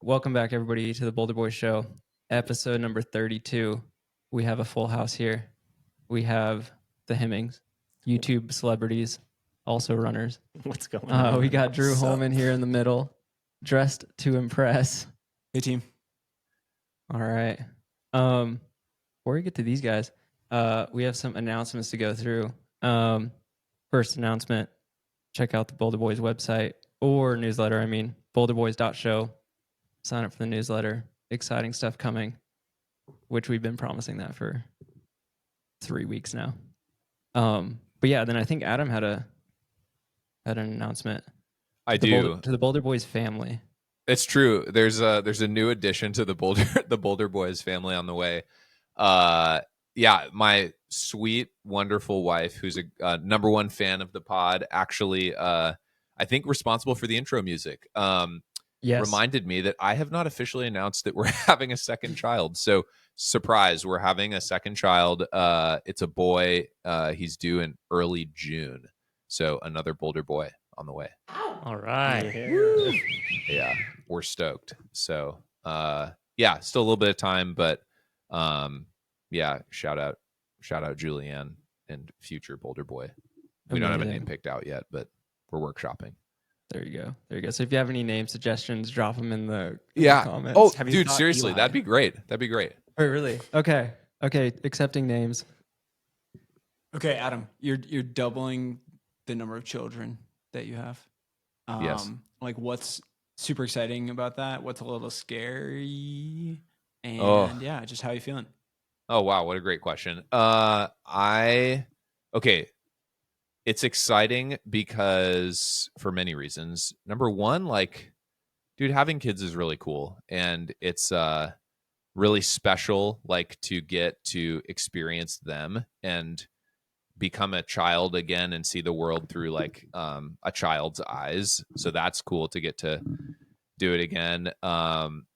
Welcome back, everybody, to the Boulder Boys Show, episode number 32. We have a full house here. We have the Hemmings, YouTube celebrities, also runners. What's going on? We got Drew Holman here in the middle, dressed to impress. Hey, team. All right. Before we get to these guys, we have some announcements to go through. First announcement, check out the Boulder Boys website or newsletter. boulderboys.show. Sign up for the newsletter. Exciting stuff coming, which we've been promising that for 3 weeks now. But yeah, then I think Adam had an announcement. I do. To the Boulder Boys family. It's true. There's a new addition to the Boulder Boys family on the way. Yeah, my sweet, wonderful wife, who's a number one fan of the pod, actually, I think responsible for the intro music. Yes. Reminded me that I have not officially announced that we're having a second child. So surprise, we're having a second child. It's a boy. He's due in early June. So another Boulder boy on the way. All right. Yeah, we're stoked. So yeah, still a little bit of time, but yeah, shout out Julianne and future Boulder boy. We don't have a name picked out yet, but we're workshopping. There you go. So if you have any name suggestions, drop them in the comments. Oh, dude, seriously, Eli? That'd be great. Oh, really? Okay. Accepting names. Okay, Adam, you're doubling the number of children that you have. Yes. Like, what's super exciting about that? What's a little scary? And yeah, just how you feeling? Oh wow, what a great question. It's exciting because for many reasons. Number one, like, dude, having kids is really cool, and it's really special, like, to get to experience them and become a child again and see the world through like a child's eyes. So that's cool to get to do it again.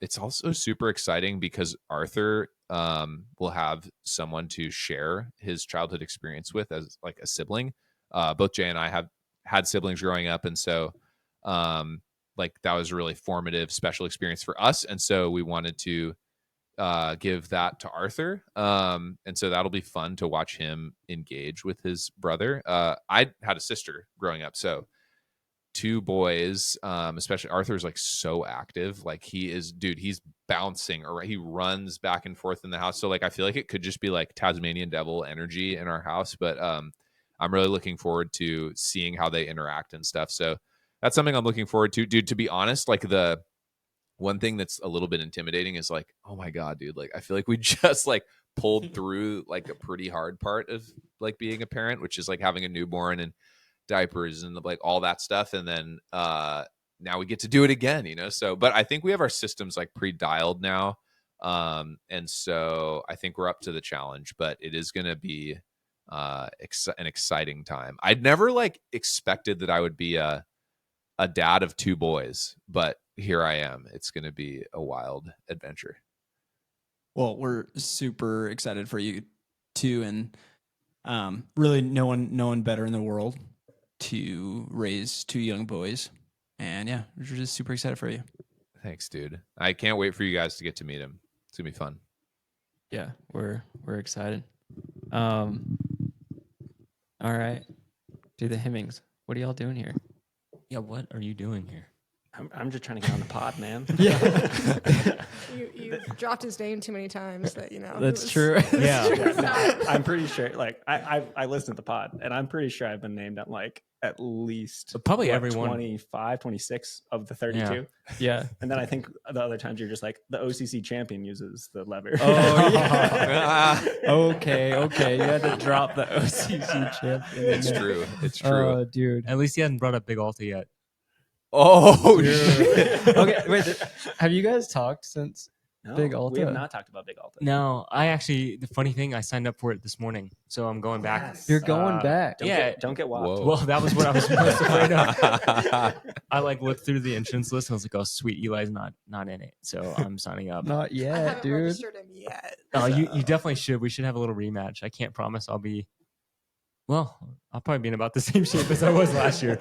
It's also super exciting because Arthur will have someone to share his childhood experience with as like a sibling. Both Jay and I have had siblings growing up, and so like that was a really formative, special experience for us, and so we wanted to give that to Arthur, and so that'll be fun to watch him engage with his brother. I had a sister growing up, so two boys, especially Arthur's like so active, like he's bouncing, or he runs back and forth in the house, so like I feel like it could just be like Tasmanian devil energy in our house, but I'm really looking forward to seeing how they interact and stuff. So that's something I'm looking forward to. Dude, to be honest, like the one thing that's a little bit intimidating is like, oh my God, dude, like I feel like we just like pulled through like a pretty hard part of like being a parent, which is like having a newborn and diapers and like all that stuff. And then now we get to do it again, you know? So, but I think we have our systems like pre-dialed now. And so I think we're up to the challenge, but it is going to be an exciting time. I'd never like expected that I would be a dad of two boys, but here I am. It's going to be a wild adventure. Well, we're super excited for you too, and really no one better in the world to raise two young boys. And yeah, we're just super excited for you. Thanks, dude. I can't wait for you guys to get to meet him. It's gonna be fun. Yeah, we're excited. All right. Do the Hemmings. What are y'all doing here? Yeah, what are you doing here? I'm just trying to get on the pod, man. Yeah. You dropped his name too many times that, you know. That's true. Yeah. I'm pretty sure, like, I listened to the pod, and I'm pretty sure I've been named at, like, at least probably everyone 25, 26 of the 32. Yeah. And then I think the other times you're just like, the OCC champion uses the lever. Oh, yeah. Okay. You had to drop the OCC champion. It's true. Oh, dude. At least he hasn't brought up Big Alta yet. Oh, shit. Okay, wait. Have you guys talked since No, Big Alta? We have not talked about Big Alta. No, the funny thing, I signed up for it this morning, so I'm going back. You're going back. Don't get whopped. Well, that was what I was most afraid of. I like looked through the entrance list and I was like, oh sweet, Eli's not in it, so I'm signing up. Not I yet, haven't dude. registered him yet. Oh, you definitely should. We should have a little rematch. I can't promise I'll probably be in about the same shape as I was last year.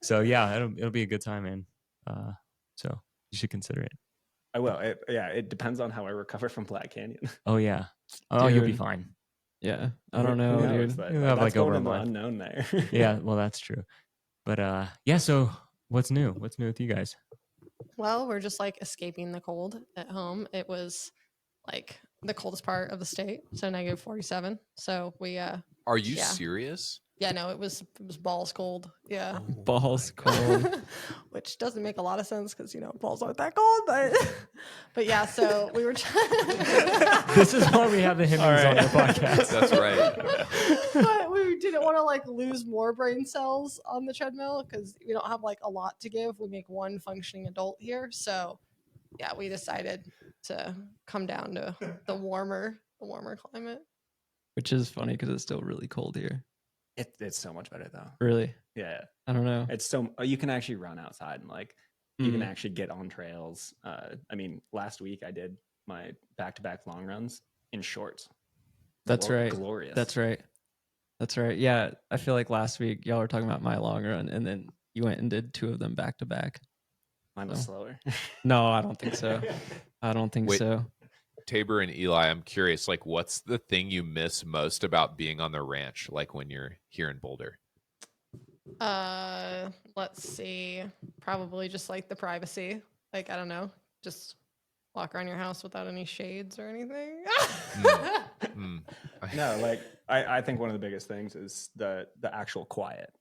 So yeah, it'll be a good time, man. So you should consider it. I will. It depends on how I recover from Black Canyon. Oh yeah. Oh, you'll be Dude. fine. Yeah, I don't know, Who knows? dude. But, You'll like, have, that's like, over going a in the month. unknown there. Yeah, well, that's true. But yeah. So what's new? What's new with you guys? Well, we're just like escaping the cold at home. It was like the coldest part of the state, so -47. So we Are you Yeah. serious? yeah, no, it was balls cold. Yeah. Balls cold. Which doesn't make a lot of sense because balls aren't that cold, but yeah. So we were. This is why we have the Hemmings on the podcast. That's right. But we didn't want to like lose more brain cells on the treadmill because we don't have like a lot to give. We make one functioning adult here, so yeah, we decided to come down to the warmer climate. Which is funny because it's still really cold here. It's so much better though. Really, Yeah, I don't know. it's so you can actually run outside and like you can Mm. actually get on trails. I mean, last week I did my back-to-back long runs in shorts. That's right. Glorious. That's right. That's right. Yeah, I feel like last week y'all were talking about my long run, and then you went and did 2 of them back to back. Mine was slower. No, I don't think so. I don't think Wait. so. Tabor and Eli, I'm curious, like, what's the thing you miss most about being on the ranch, like when you're here in Boulder? Let's see. Probably just like the privacy. Like, I don't know, just walk around your house without any shades or anything. Mm. No, like I think one of the biggest things is the actual quiet.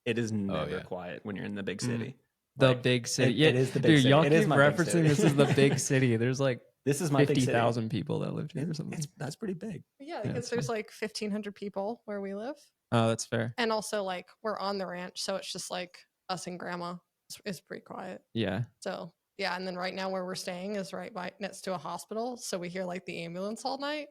It is never yeah. quiet when you're in the big city. The Like, big city. it Yeah, is the big dude, city. y'all It keep is my big referencing city. this is the big city. There's like This is my big city. 50,000 people that live here or something. That's pretty big. Yeah, Yeah, because it's there's like 1,500 people where we live, Oh, that's fair. and also like we're on the ranch, so it's just like us and grandma. It's pretty quiet. Yeah. So yeah, and then right now where we're staying is right by next to a hospital, so we hear like the ambulance all night.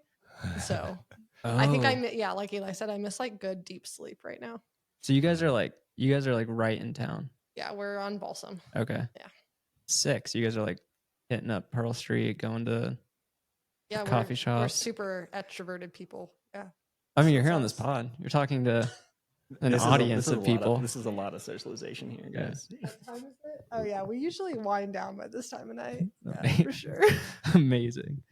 So I think Oh. like Eli said, I miss like good deep sleep right now. So you guys are like right in town. Yeah, we're on Balsam. Okay. Yeah. Sick. So you guys are like hitting up Pearl Street, going to Yeah, coffee we're shops. super extroverted people. Yeah. I mean, you're That's here on this us. pod. You're talking to an This is audience a of people. This is a lot of socialization here, Yeah. guys. What time is it? Oh yeah, we usually wind down by this time of night. Yeah, Amazing. for sure. Amazing.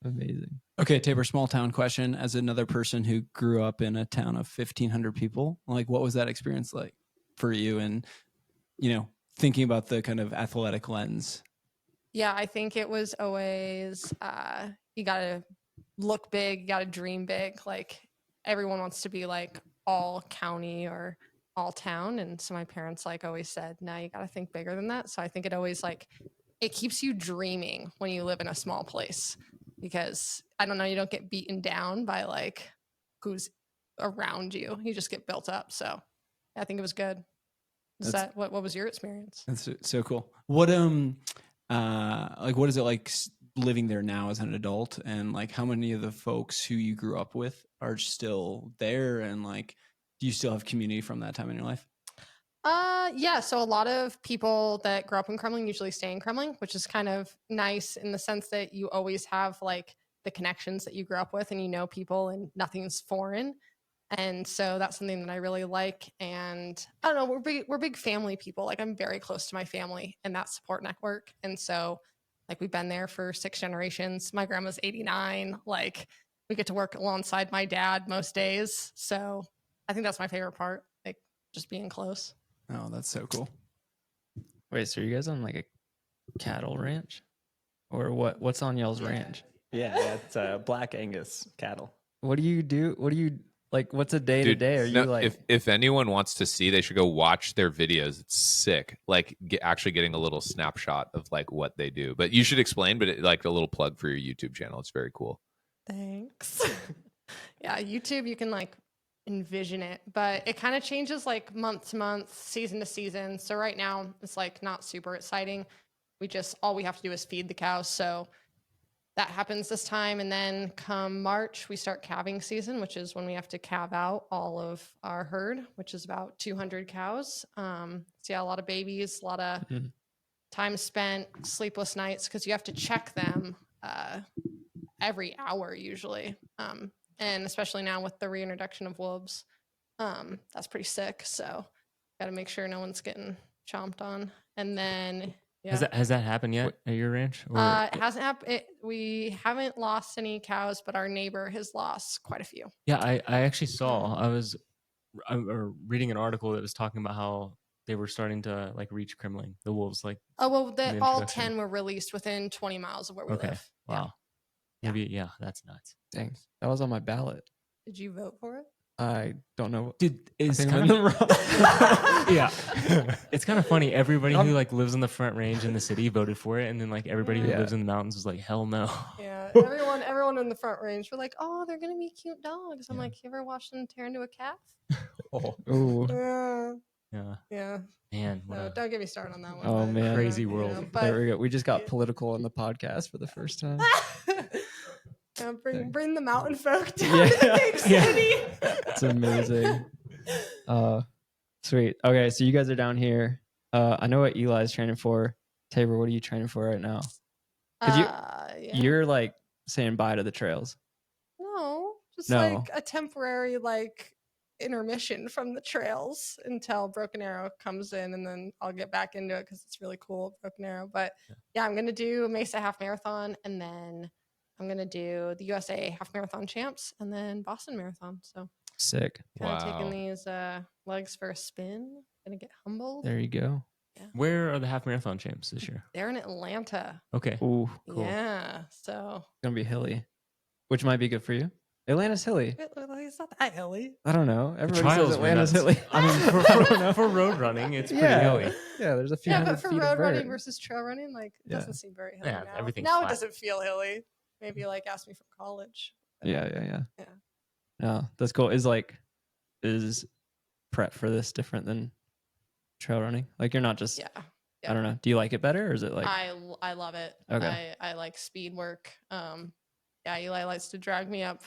Amazing. Okay, Tabor, small town question. As another person who grew up in a town of 1,500 people, like what was that experience like for you? And, thinking about the kind of athletic lens. Yeah, I think it was always you gotta look big, you gotta dream big. Like everyone wants to be like all county or all town. And so my parents like always said, no, you gotta think bigger than that. So I think it always like it keeps you dreaming when you live in a small place because I don't know, you don't get beaten down by like who's around you. You just get built up. So I think it was good. What was your experience? That's so cool. What what is it like living there now as an adult, and like how many of the folks who you grew up with are still there, and like do you still have community from that time in your life? Yeah, so a lot of people that grow up in Kremmling usually stay in Kremmling, which is kind of nice in the sense that you always have like the connections that you grew up with and you know people and nothing's foreign. And so that's something that I really like. And I don't know, we're big family people. Like I'm very close to my family and that support network. And so like we've been there for 6 generations. My grandma's 89. Like we get to work alongside my dad most days. So I think that's my favorite part, like just being close. Oh, that's so cool. Wait, so are you guys on like a cattle ranch? Or what's on y'all's ranch? Yeah, it's Black Angus cattle. What do you do? What do you like? What's a day to Dude, day? Are you like if anyone wants to see, they should go watch their videos. It's sick. Like actually getting a little snapshot of like what they do. But you should explain. But like a little plug for your YouTube channel. It's very cool. Thanks. Yeah, YouTube, you can like envision it, but it kind of changes like month to month, season to season. So right now it's like not super exciting. All we have to do is feed the cows. So that happens this time. And then come March, we start calving season, which is when we have to calve out all of our herd, which is about 200 cows. So yeah, a lot of babies, a lot of time spent, sleepless nights, because you have to check them every hour usually. And especially now with the reintroduction of wolves, that's pretty sick. So got to make sure no one's getting chomped on. And then Yeah. Has that happened yet at your ranch? Or It hasn't happened. We haven't lost any cows, but our neighbor has lost quite a few. yeah, I actually saw. I was reading an article that was talking about how they were starting to like reach Kremmling, the wolves. Like, Oh well, in the all introduction. 10 were released within 20 miles of where we okay, live. wow, Yeah. maybe that's nuts. Dang, that was on my ballot. Did you vote for it? I don't know. Dude, it's think I'm kind in of yeah. It's kind of funny. Everybody who I'm- like lives in the Front Range in the city voted for it, and then like everybody who Yeah. lives in the mountains was like, hell no. Yeah, everyone in the Front Range were like, "Oh, they're gonna be cute dogs." I'm Yeah. like, "You ever watched them tear into a calf?" Ooh. Yeah, Yeah, yeah. man, what No, a don't get me started on that one. Oh, but, man. crazy world. There but we go. We just got yeah. political on the podcast for the first time. Yeah, Dang. bring the mountain folk down Yeah. to the big Yeah. city. It's amazing. Sweet. Okay, so you guys are down here. I know what Eli's training for. Tabor, what are you training for right now? 'Cause Yeah. You're like saying bye to the trails. No, just No. like a temporary like intermission from the trails until Broken Arrow comes in, and then I'll get back into it because it's really cool, Broken Arrow. But yeah, I'm gonna do Mesa Half Marathon, and then I'm gonna do the USA Half Marathon Champs, and then Boston Marathon. So Sick. kind of Wow. taking these legs for a spin. Gonna get humbled. There you go. Where are the half marathon champs this year? They're in Atlanta. Okay, Ooh, Cool. Yeah, so it's gonna be hilly, which might be good for you. Atlanta's hilly. it's not that hilly. I don't know. the Everybody trials says were Atlanta's nuts. hilly. I mean, for road running, it's pretty hilly. Yeah, there's a few Yeah, hundred but for feet of road running vert. versus trail running, like it Yeah. doesn't seem very hilly Yeah, now. everything's Now flat. it doesn't feel hilly. Maybe like ask me from college. Yeah. Yeah. No, that's cool. Is prep for this different than trail running? Like you're not just Yeah. I don't know. Do you like it better or is it like I love it. Okay. I like speed work. Yeah, Eli likes to drag me up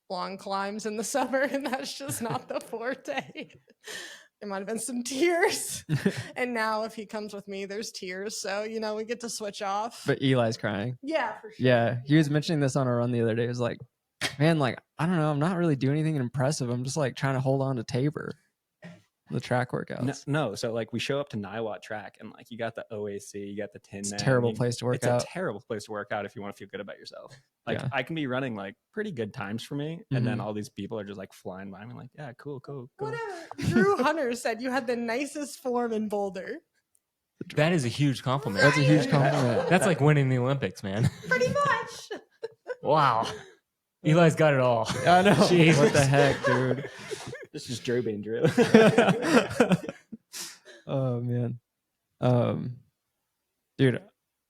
long climbs in the summer, and that's just not the forte. There might have been some tears. And now if he comes with me, there's tears. So, we get to switch off. but Eli's crying. yeah, for sure. Yeah. He was mentioning this on a run the other day. He was like, man, like, I don't know, I'm not really doing anything impressive. I'm just like trying to hold on to Tabor. The track workouts. No, so like we show up to Niwot track and like you got the OAC, you got the Tin It's a Man. terrible place to work It's out. a terrible place to work out if you want to feel good about yourself. Like Yeah. I can be running like pretty good times for me, and then Mhm. all these people are just like flying by me, like, yeah, cool. Whatever. Drew Hunter said you had the nicest form in Boulder. That is a huge compliment. That's a huge compliment. That's like winning the Olympics, man. Pretty much. Wow. Eli's got it all. I know. Jesus. What the heck, dude? This is Drew being Drew. Oh man. Dude,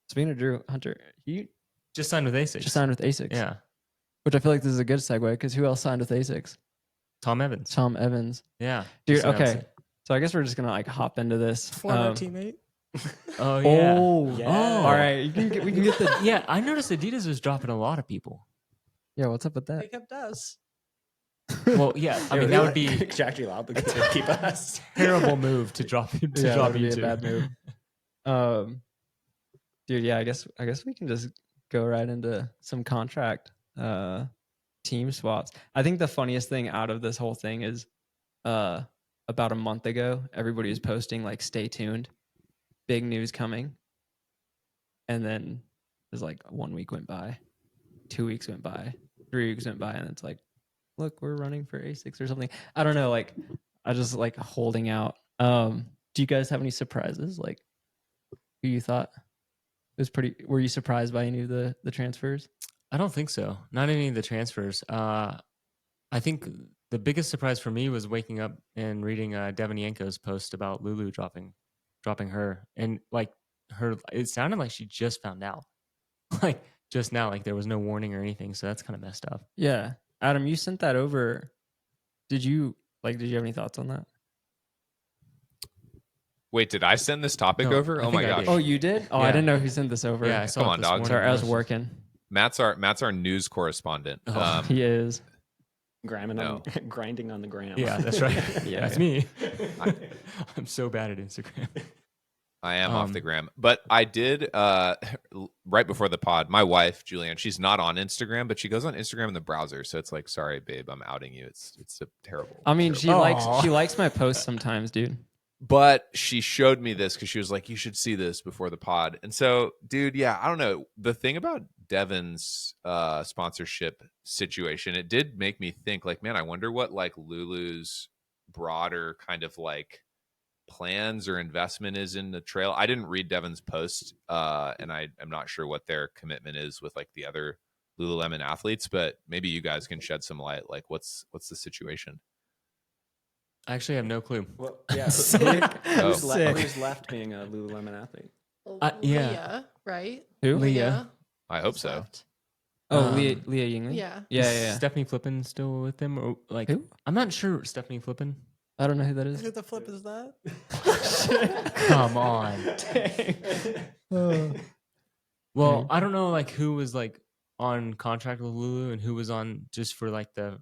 speaking of Drew Hunter, he Just signed with ASICS. just signed with ASICS. Yeah. Which I feel like this is a good segue because who else signed with ASICS? Tom Evans. Tom Evans. Yeah. Dude, Just announced okay. it. So I guess we're just gonna like hop into this. Former teammate. Oh, yeah. Oh, Yeah. Oh. all right. We can get the Yeah, I noticed Adidas was dropping a lot of people. yeah. What's up with that? Jacob does. Well, yeah. I mean, that would be a contractually obligated to keep us. terrible move to drop Yeah, drop that would be you a to. bad move. Dude, yeah. I guess we can just go right into some contract team swaps. I think the funniest thing out of this whole thing is about a month ago, everybody was posting like stay tuned, big news coming. And then there's like 1 week went by, 2 weeks went by, 3 weeks went by, and it's like, look, we're running for ASICS or something. I don't know, like I just like holding out. Do you guys have any surprises? Like who you thought was were you surprised by any of the transfers? I don't think so. Not any of the transfers. I think the biggest surprise for me was waking up and reading Devin Yanko's post about Lulu dropping her, and like it sounded like she just found out, like just now, like there was no warning or anything. So that's kind of messed up. Yeah. Adam, you sent that over. Did you have any thoughts on that? Wait, did I send this topic No, over? I Oh my think I gosh. did. Oh, you did? Oh, I Yeah. didn't know who sent this over. Yeah, I saw Come it on, this dog. morning. Sorry, I was It working. Matt's our news correspondent. Oh. He is. Grinding on the gram. Yeah, that's right. Yeah. That's me. I'm so bad at Instagram. I am off the gram, but I did right before the pod. My wife Julianne, she's not on Instagram, but she goes on Instagram in the browser. So it's like, sorry, babe, I'm outing you. It's a terrible. I mean, terrible- she likes my posts sometimes, dude. But she showed me this because she was like, you should see this before the pod. And so, dude, yeah, I don't know. The thing about Devin's sponsorship situation, it did make me think like, man, I wonder what like Lulu's broader kind of like plans or investment is in the trail. I didn't read Devin's post, and I'm not sure what their commitment is with like the other Lululemon athletes, but maybe you guys can shed some light. Like, what's the situation? I actually have no clue. Well, yeah. Oh. Who's left being a Lululemon athlete? Yeah. Leah, right? Who? Leah. I hope is so. left. Oh, Um, Leah Yingling? Yeah. Yeah, Is yeah, yeah. Stephanie Flippin still with them? Or like, Who? I'm not sure. Stephanie Flippin. I don't know who that is. Who the flip is that? Come on. Well, Mhm. I don't know like who was like on contract with Lulu and who was on just for like the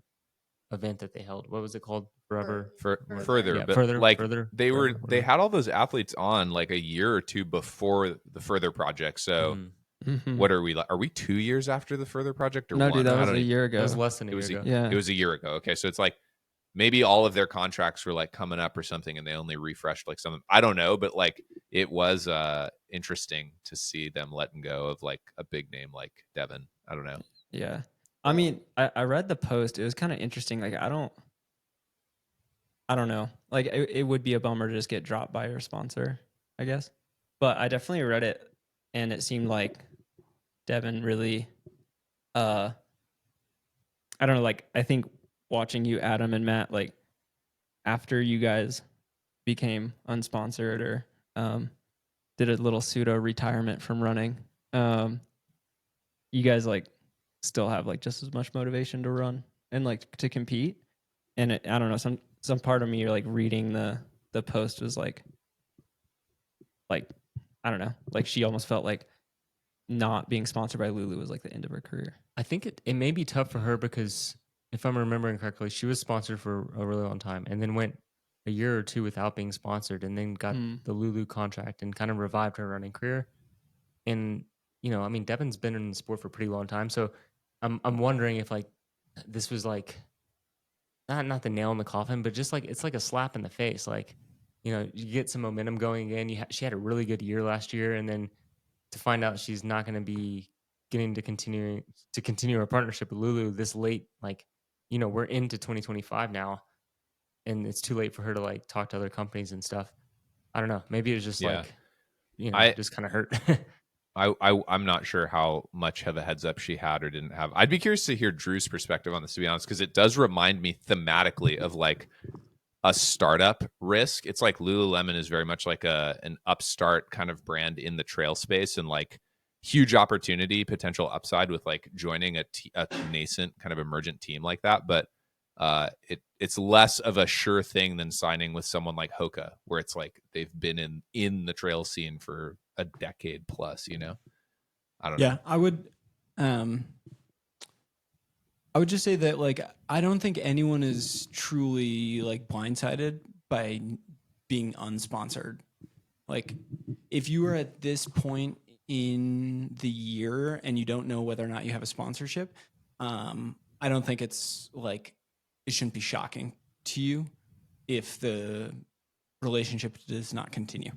event that they held. What was it called? Forever. Further. Further, Yeah, but further, like further, they were, forever, they whatever. had all those athletes on like a year or two before the Further project. So Mm. what are we? Are we 2 years after the Further project or No, one? dude, that I was don't a even- year ago. That was less than a It year was ago. Yeah. It was a year ago. Okay, so it's like maybe all of their contracts were like coming up or something, and they only refreshed like some. I don't know, but like it was interesting to see them letting go of like a big name like Devin. I don't know. Yeah. I mean, I read the post. It was kind of interesting. Like, I don't know. Like, it would be a bummer to just get dropped by your sponsor, I guess. But I definitely read it, and it seemed like Devin really, I don't know. Like, I think watching you, Adam and Matt, like after you guys became unsponsored or did a little pseudo retirement from running, you guys like still have like just as much motivation to run and like to compete. And I don't know, some part of me like reading the post was like I don't know, like she almost felt like not being sponsored by Lulu was like the end of her career. I think it may be tough for her because if I'm remembering correctly, she was sponsored for a really long time and then went a year or two without being sponsored and then got the Lulu contract and kind of revived her running career. And you know, I mean, Devin's been in the sport for a pretty long time, so I'm wondering if like this was like not the nail in the coffin, but just like it's like a slap in the face. Like, you know, you get some momentum going again. She had a really good year last year, and then to find out she's not going to be getting to continue her partnership with Lulu this late, like, you know, we're into 2025 now, and it's too late for her to like talk to other companies and stuff. I don't know. Maybe it's just Yeah. like, you know, just kind of hurt. I'm not sure how much of a heads up she had or didn't have. I'd be curious to hear Drew's perspective on this, to be honest, because it does remind me thematically of like a startup risk. It's like Lululemon is very much like an upstart kind of brand in the trail space, and like huge opportunity, potential upside with like joining a nascent kind of emergent team like that. But it's less of a sure thing than signing with someone like Hoka, where it's like they've been in the trail scene for a decade plus, you know. I don't know. Yeah, I would just say that like I don't think anyone is truly like blindsided by being unsponsored. Like if you are at this point in the year and you don't know whether or not you have a sponsorship, I don't think it's like it shouldn't be shocking to you if the relationship does not continue.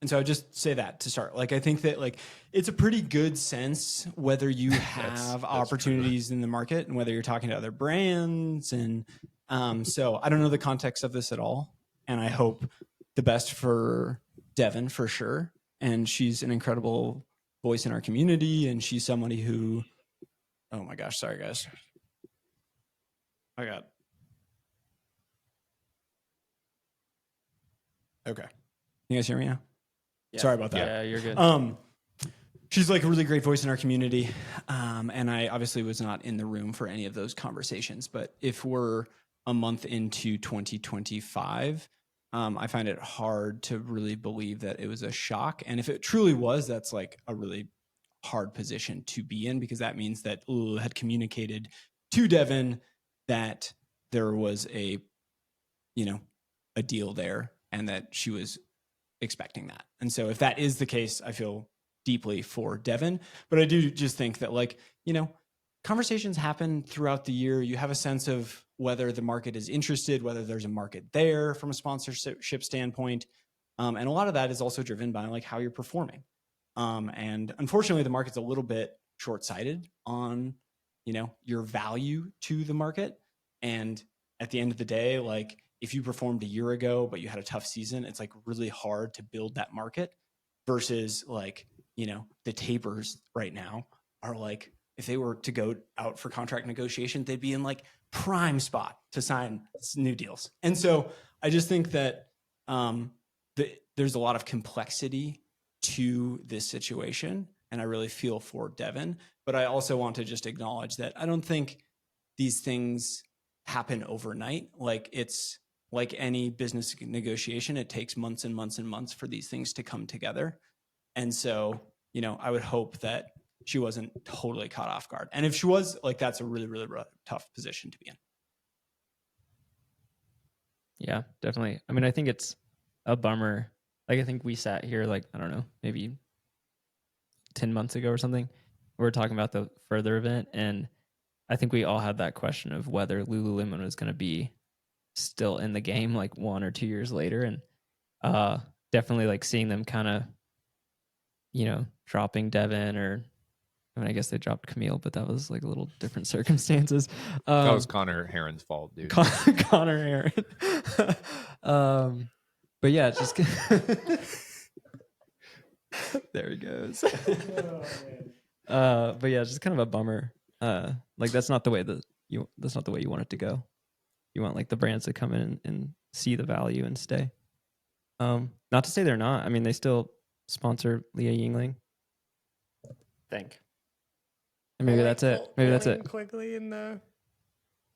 And so I would just say that to start. Like I think that like it's a pretty good sense whether you have opportunities in the market and whether you're talking to other brands. And so I don't know the context of this at all. And I hope the best for Devin for sure. And she's an incredible voice in our community. And she's somebody who, oh my gosh, sorry guys. Okay. You guys hear me now? Yeah. Sorry about that. Yeah, you're good. She's like a really great voice in our community. And I obviously was not in the room for any of those conversations, but if we're a month into 2025, I find it hard to really believe that it was a shock. And if it truly was, that's like a really hard position to be in, because that means that Lulu had communicated to Devin that there was a deal there and that she was expecting that. And so if that is the case, I feel deeply for Devin. But I do just think that, like, you know, conversations happen throughout the year. You have a sense of whether the market is interested, whether there's a market there from a sponsorship standpoint. And a lot of that is also driven by like how you're performing. And unfortunately, the market's a little bit short-sighted on, you know, your value to the market. And at the end of the day, like if you performed a year ago, but you had a tough season, it's like really hard to build that market versus like, you know, the tapers right now are like, if they were to go out for contract negotiation, they'd be in like prime spot to sign new deals. And so I just think that there's a lot of complexity to this situation. And I really feel for Devin, but I also want to just acknowledge that I don't think these things happen overnight. Like it's like any business negotiation, it takes months and months and months for these things to come together. And so, you know, I would hope that she wasn't totally caught off guard. And if she was, like, that's a really, really tough position to be in. Yeah, definitely. I mean, I think it's a bummer. Like, I think we sat here, like, I don't know, maybe 10 months ago or something. We were talking about the further event. And I think we all had that question of whether Lululemon was going to be still in the game like 1 or 2 years later. And definitely like seeing them kind of, you know, dropping Devin, or I mean, I guess they dropped Camille, but that was like a little different circumstances. That was Connor Herron's fault, dude. Connor Herron. But yeah, it's just there he goes. But yeah, it's just kind of a bummer. Like that's not the way you want it to go. You want like the brands to come in and see the value and stay. Not to say they're not. I mean, they still sponsor Leah Yingling. Think. And maybe that's it. Maybe that's it. Quickly in the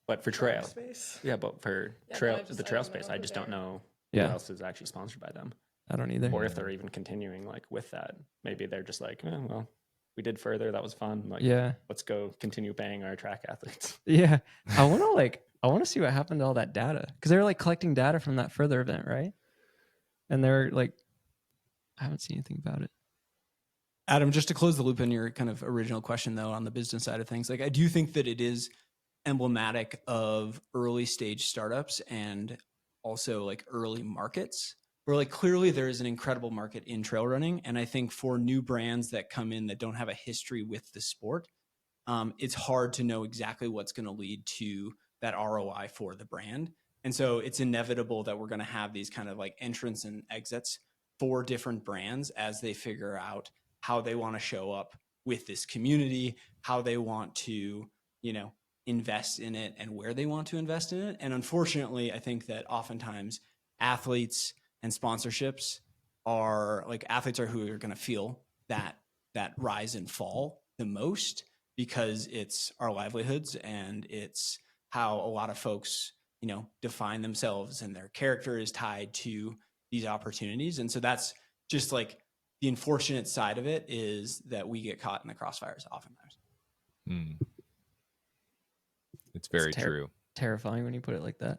But for trail, space. yeah, but for Yeah, trail, but the trail space, I just don't there. know Yeah. who else is actually sponsored by them, I don't either. or if they're even continuing like with that. Maybe they're just like, well, we did further. That was fun. Like, Yeah. let's go continue paying our track athletes. Yeah. I want to see what happened to all that data, because they were like collecting data from that further event, right? And they're like, I haven't seen anything about it. Adam, just to close the loop on your kind of original question, though, on the business side of things, like I do think that it is emblematic of early stage startups and also like early markets where like clearly there is an incredible market in trail running. And I think for new brands that come in that don't have a history with the sport, it's hard to know exactly what's going to lead to that ROI for the brand. And so it's inevitable that we're going to have these kind of like entrants and exits for different brands as they figure out how they want to show up with this community, how they want to, you know, invest in it and where they want to invest in it. And unfortunately, I think that oftentimes athletes and sponsorships are like athletes are who are going to feel that rise and fall the most, because it's our livelihoods and it's how a lot of folks, you know, define themselves, and their character is tied to these opportunities. And so that's just like the unfortunate side of it, is that we get caught in the crossfires oftentimes. It's very true. Terrifying when you put it like that.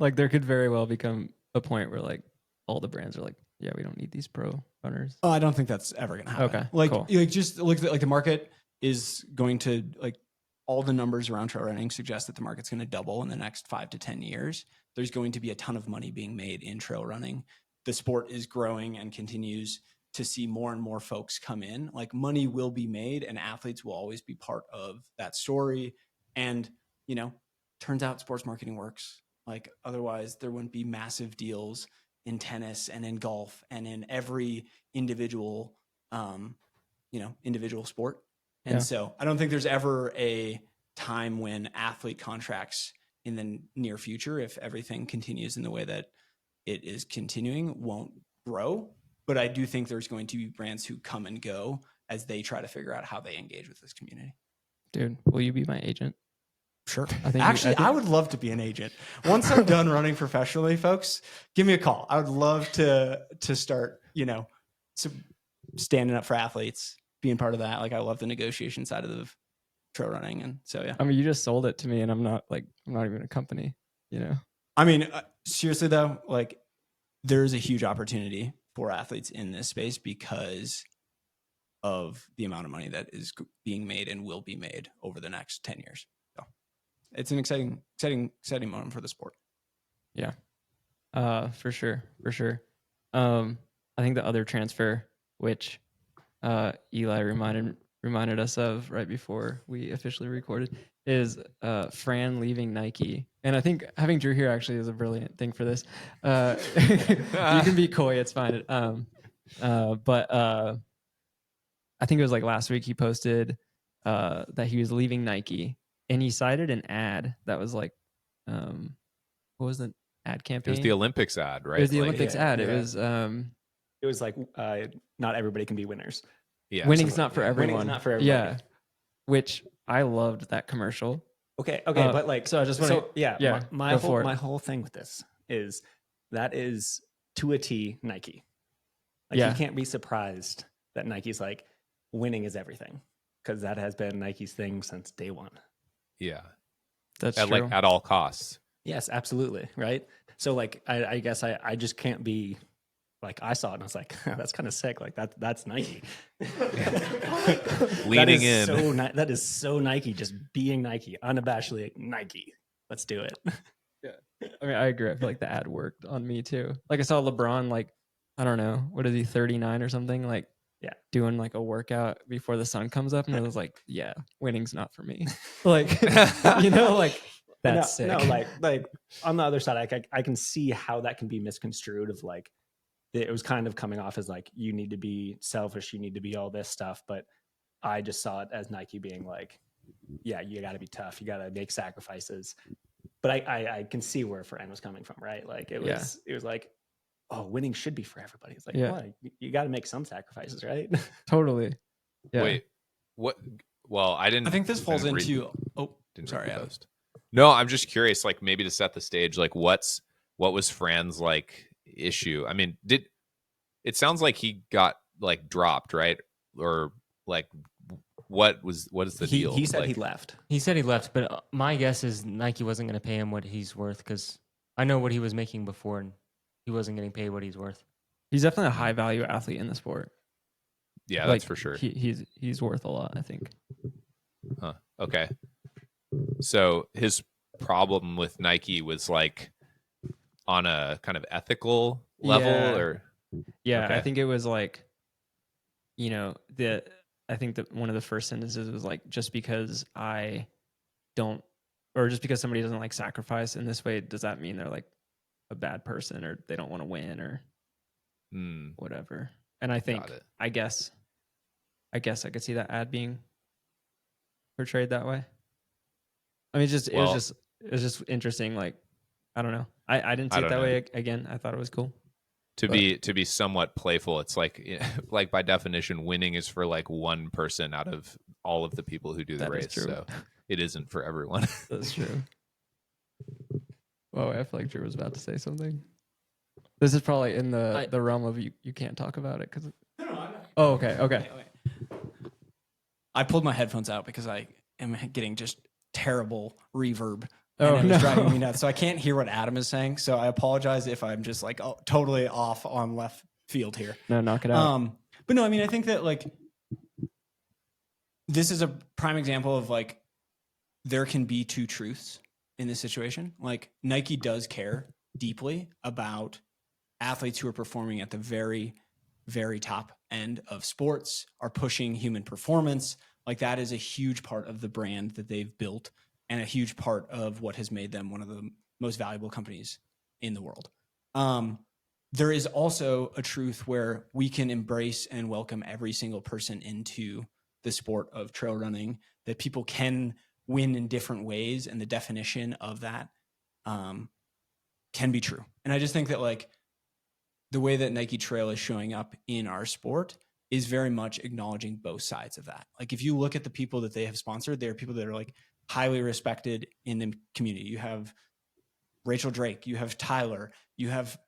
Like there could very well become a point where like all the brands are like, yeah, we don't need these pro runners. Oh, I don't think that's ever going to happen. Okay, Like, cool. like just look at like the market is going to like all the numbers around trail running suggest that the market's going to double in the next 5 to 10 years. There's going to be a ton of money being made in trail running. The sport is growing and continues to see more and more folks come in. Like money will be made, and athletes will always be part of that story. And, you know, turns out sports marketing works. Like otherwise there wouldn't be massive deals in tennis and in golf and in every individual, individual sport. And Yeah. so I don't think there's ever a time when athlete contracts in the near future, if everything continues in the way that it is continuing, won't grow. But I do think there's going to be brands who come and go as they try to figure out how they engage with this community. Dude, will you be my agent? Sure. I think I would love to be an agent. Once I'm done running professionally, folks, give me a call. I would love to start, standing up for athletes, being part of that. Like I love the negotiation side of the trail running. And so, yeah. I mean, you just sold it to me, and I'm not even a company, you know? I mean, seriously though, like there's a huge opportunity for athletes in this space, because of the amount of money that is being made and will be made over the next 10 years. So it's an exciting moment for the sport. Yeah. For sure. I think the other transfer, which Eli reminded us of right before we officially recorded, is Fran leaving Nike. And I think having Drew here actually is a brilliant thing for this. You can be coy, it's fine. But I think it was like last week he posted that he was leaving Nike, and he cited an ad that was like, what was the ad It campaign? was the Olympics ad, right? It was the Like, Olympics yeah, ad. It yeah. was It was like not everybody can be winners. yeah, winning's something not for like that. everyone. Winning's not for everybody. Yeah, which I loved that commercial. Okay, but like so I just wanna- yeah, my go for it. my whole thing with this is that is to a T Nike. Like Yeah. you can't be surprised that Nike's like winning is everything, because that has been Nike's thing since day one. Yeah, That's at true. like at all costs. Yes, absolutely, right? So like I guess I just can't be like, I saw it and I was like, that's kind of sick. Like that's Nike. Leaning in. That is so Nike, just being Nike, unabashedly Nike. Let's do it. I mean, I agree. I feel like the ad worked on me too. Like I saw LeBron, like, I don't know, what is he, 39 or something? Like, Yeah. doing like a workout before the sun comes up, and I was like, yeah, winning's not for me. Like, like that's sick. No, like on the other side, I can see how that can be misconstrued of like, it was kind of coming off as like, you need to be selfish, you need to be all this stuff. But I just saw it as Nike being like, yeah, you got to be tough, you got to make sacrifices. But I can see where Fran was coming from, right? Like it was like, oh, winning should be for everybody. It's like, Yeah. what? You got to make some sacrifices, right? Totally. Yeah. Wait, what? Well, I didn't. I think this falls didn't read- into didn't sorry, read the Adam. post. No, I'm just curious. Like maybe to set the stage, like what was Fran's like issue? I mean, it sounds like he got like dropped, right? Or like what is the deal? He said like, he left. He said he left, but my guess is Nike wasn't going to pay him what he's worth, because I know what he was making before, and he wasn't getting paid what he's worth. He's definitely a high value athlete in the sport. Yeah, Like, that's for sure. He's worth a lot, I think. Huh. Okay. So his problem with Nike was like on a kind of ethical level, Yeah. or Yeah, I Okay. think it was like, I think that one of the first sentences was like, just because just because somebody doesn't like sacrifice in this way, does that mean they're like a bad person or they don't want to win or whatever? And I think, Got it. I guess I could see that ad being portrayed that way. I mean, it was just interesting. Like, I don't know. I didn't see I it don't that know. way. Again, I thought it was cool. to be somewhat playful, it's like like by definition, winning is for like one person out of all of the people who do the That is race. true. So it isn't for everyone. That's true. Whoa, I feel like Drew was about to say something. This is probably in the realm of you can't talk about it because. Oh, okay. Wait. I pulled my headphones out because I am getting just terrible reverb. Oh, And it was no. driving me nuts. So I can't hear what Adam is saying. So I apologize if I'm just like totally off on left field here. No, knock it out. But no, I mean, I think that like this is a prime example of like there can be two truths in this situation. Like Nike does care deeply about athletes who are performing at the very, very top end of sports, are pushing human performance. Like that is a huge part of the brand that they've built and a huge part of what has made them one of the most valuable companies in the world. There is also a truth where we can embrace and welcome every single person into the sport of trail running, that people can win in different ways. And the definition of that can be true. And I just think that like the way that Nike Trail is showing up in our sport is very much acknowledging both sides of that. Like if you look at the people that they have sponsored, they are people that are like highly respected in the community. You have Rachel Drake, you have Tyler, you have,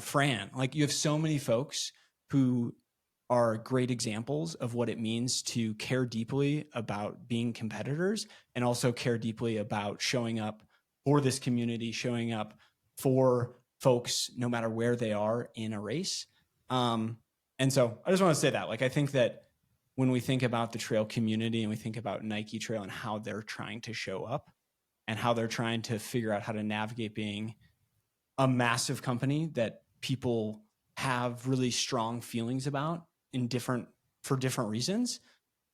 Fran, like you have so many folks who are great examples of what it means to care deeply about being competitors and also care deeply about showing up for this community, showing up for folks, no matter where they are in a race. And so I just want to say that, like, I think that when we think about the trail community and we think about Nike Trail and how they're trying to show up and how they're trying to figure out how to navigate being a massive company that people have really strong feelings about for different reasons,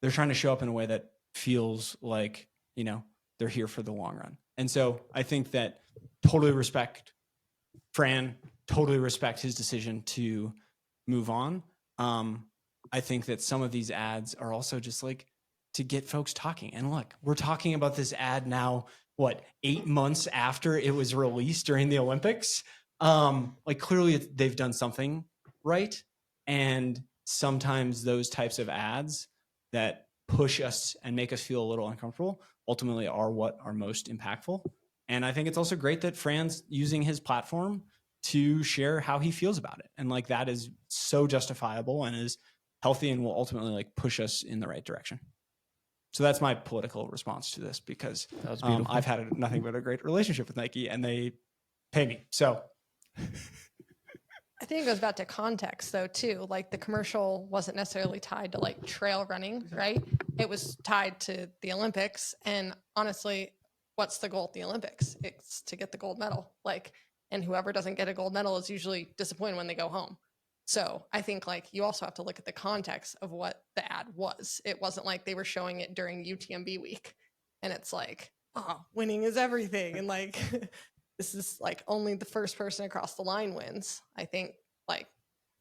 they're trying to show up in a way that feels like, they're here for the long run. And so I think that totally respect Fran, totally respect his decision to move on. I think that some of these ads are also just like to get folks talking. And look, we're talking about this ad now, 8 months after it was released during the Olympics. Like clearly they've done something right. And sometimes those types of ads that push us and make us feel a little uncomfortable ultimately are what are most impactful. And I think it's also great that Fran's using his platform to share how he feels about it. And like that is so justifiable and is healthy and will ultimately like push us in the right direction. So that's my political response to this, because I've had nothing but a great relationship with Nike and they pay me. So I think it goes back to context though too. Like the commercial wasn't necessarily tied to like trail running, right? It was tied to the Olympics. And honestly, what's the goal at the Olympics? It's to get the gold medal. And whoever doesn't get a gold medal is usually disappointed when they go home. So I think like you also have to look at the context of what the ad was. It wasn't like they were showing it during UTMB week and it's like, oh, winning is everything. And like, this is like only the first person across the line wins. I think like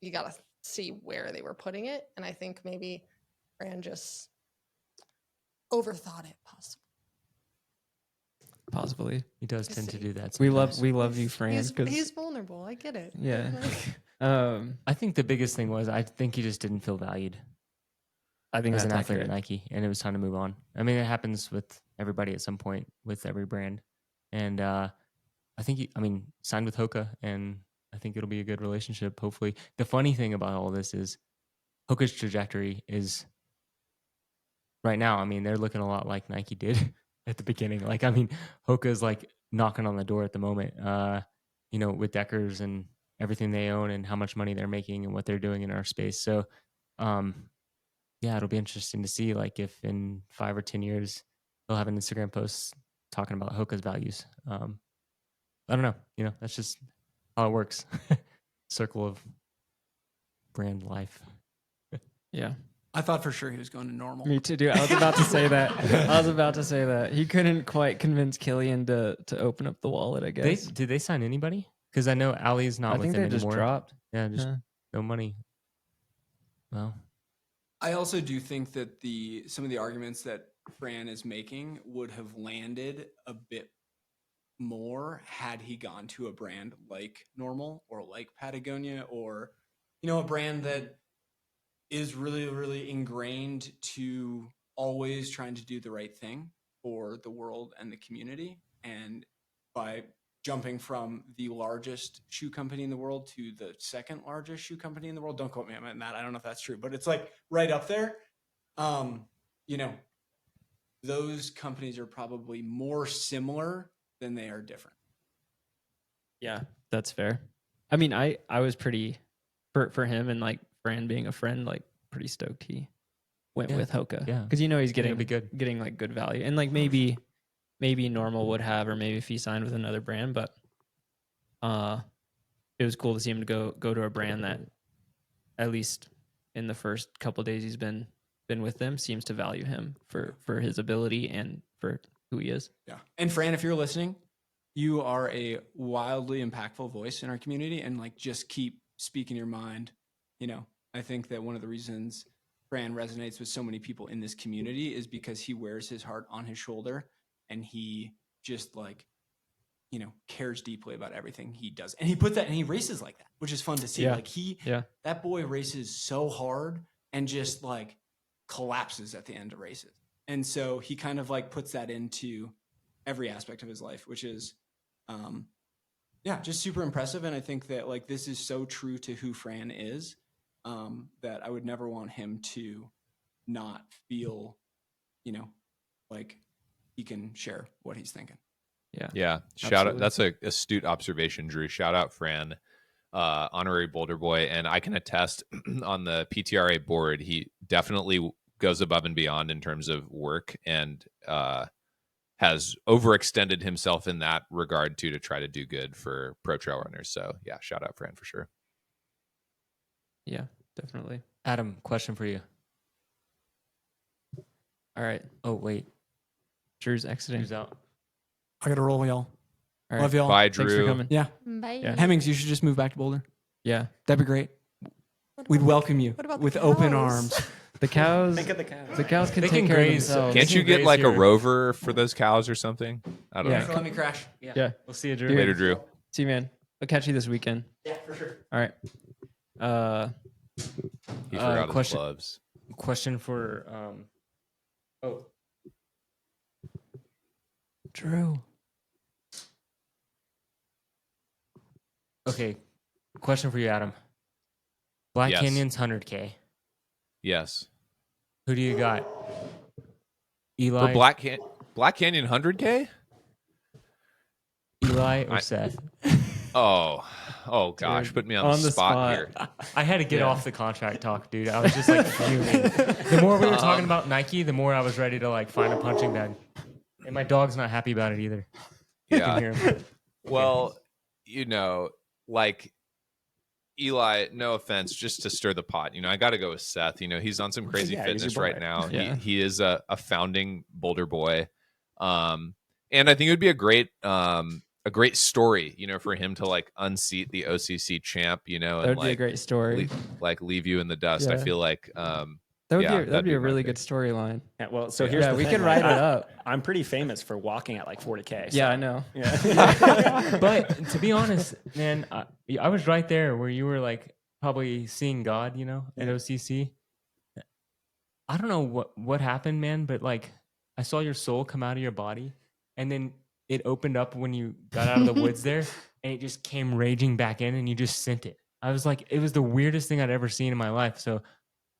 you got to see where they were putting it. And I think maybe Fran just overthought it Possibly. He does tend to do that. We sometimes. love you, Fran. He's vulnerable. I get it. Yeah. I think the biggest thing was I think he just didn't feel valued I think as that's an athlete accurate. at Nike, and it was time to move on. I mean, it happens with everybody at some point with every brand, and I think he signed with Hoka, and I think it'll be a good relationship. Hopefully, the funny thing about all this is Hoka's trajectory is right now. I mean, they're looking a lot like Nike did at the beginning. Like, I mean, Hoka's like knocking on the door at the moment. With Deckers and everything they own and how much money they're making and what they're doing in our space. So, it'll be interesting to see like if in 5 or 10 years they'll have an Instagram post talking about Hoka's values. I don't know. That's just how it works. Circle of brand life. Yeah. I thought for sure he was going to normal. Me too, dude. I was about to say that. He couldn't quite convince Killian to open up the wallet, I guess. Did they sign anybody? Because I know Ali's not I with think them they just anymore. dropped. Yeah, just no money. Well, I also do think that some of the arguments that Fran is making would have landed a bit more had he gone to a brand like Normal or like Patagonia or, a brand that is really, really ingrained to always trying to do the right thing for the world and the community. And by jumping from the largest shoe company in the world to the second largest shoe company in the world, don't quote me on that. I don't know if that's true, but it's like right up there. Those companies are probably more similar than they are different. Yeah, that's fair. I mean, I was pretty for him and like Fran being a friend, like pretty stoked he went with Hoka. Yeah. Because he's it'll be good. getting like good value. And like maybe Normal would have, or maybe if he signed with another brand, but it was cool to see him go to a brand that at least in the first couple of days he's been with them seems to value him for his ability and for who he is. Yeah. And Fran, if you're listening, you are a wildly impactful voice in our community, and like just keep speaking your mind. I think that one of the reasons Fran resonates with so many people in this community is because he wears his heart on his shoulder and he just like, cares deeply about everything he does. And he puts that and he races like that, which is fun to see. Yeah. Like that boy races so hard and just like collapses at the end of races. And so he kind of like puts that into every aspect of his life, which is, just super impressive. And I think that like, this is so true to who Fran is, that I would never want him to not feel, like he can share what he's thinking. Yeah. Shout out. That's a astute observation, Drew. Shout out Fran, honorary Boulder boy. And I can attest on the PTRA board, he definitely goes above and beyond in terms of work and has overextended himself in that regard too to try to do good for pro trail runners. So yeah, shout out Fran for sure. Yeah, definitely. Adam, question for you. All right. Oh wait, Drew's exiting. who's out? I got to roll, y'all. All right. Love y'all. Bye, Thanks for Drew. coming. Yeah. Bye. Yeah. Hemmings, you should just move back to Boulder. Yeah. That'd be great. What We'd about- welcome you what about the with open cows? arms. The cows. Think of the cows. The cows can They take can care of graze. themselves. Can't They you can get graze like a here. rover for those cows or something? I don't Yeah. know. Let me crash. Yeah. We'll see you, Drew. Dude. Later, Drew. See you, man. I'll catch you this weekend. Yeah, for sure. All right. He forgot his question- gloves. Question for oh, Drew. okay. Question for you, Adam. Black Yes. Canyon's 100K. Yes. Who do you got? For Eli, Black Canyon 100K? Eli, or I- Seth? Oh gosh, Dude, put me on the spot here. I had to get Yeah. off the contract talk, dude. I was just like fuming. The more we were talking about Nike, the more I was ready to like find a punching bag. And my dog's not happy about it either. You can Yeah. hear him. Well, you know, like Eli, no offense, just to stir the pot. I got to go with Seth. He's on some crazy Yeah, he's your fitness boy. right now. Yeah. He is a founding Boulder boy, and I think it would be a great story, for him to like unseat the OCC champ, That and would be a like great story. leave you in the dust. I Yeah. feel like That would yeah, be that'd a be my really pick. good storyline. Yeah, well, so Yeah. here's Yeah, the we thing, can like, write it up. I'm pretty famous for walking at like 40K. So, Yeah, I know. Yeah. But to be honest, man, I was right there where you were like probably seeing God, at OCC. I don't know what happened, man, but like I saw your soul come out of your body, and then it opened up when you got out of the woods there, and it just came raging back in, and you just sent it. I was like, it was the weirdest thing I'd ever seen in my life. So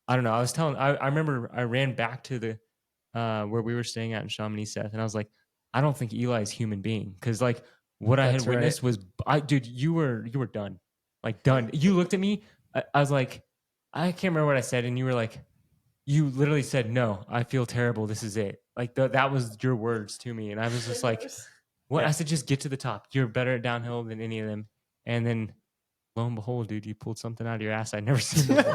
I don't know. I remember I ran back to the where we were staying at in Chamonix, Seth, and I was like, I don't think Eli's human being, because like what I That's had witnessed was, dude, you were done, like done. You looked at me. I was like, I can't remember what I said, and you were like, you literally said, "No, I feel terrible. This is it." Like that was your words to me, and I was just like, "What?" Yeah. I said, "Just get to the top. You're better at downhill than any of them." And then, lo and behold, dude, you pulled something out of your ass I'd never seen before.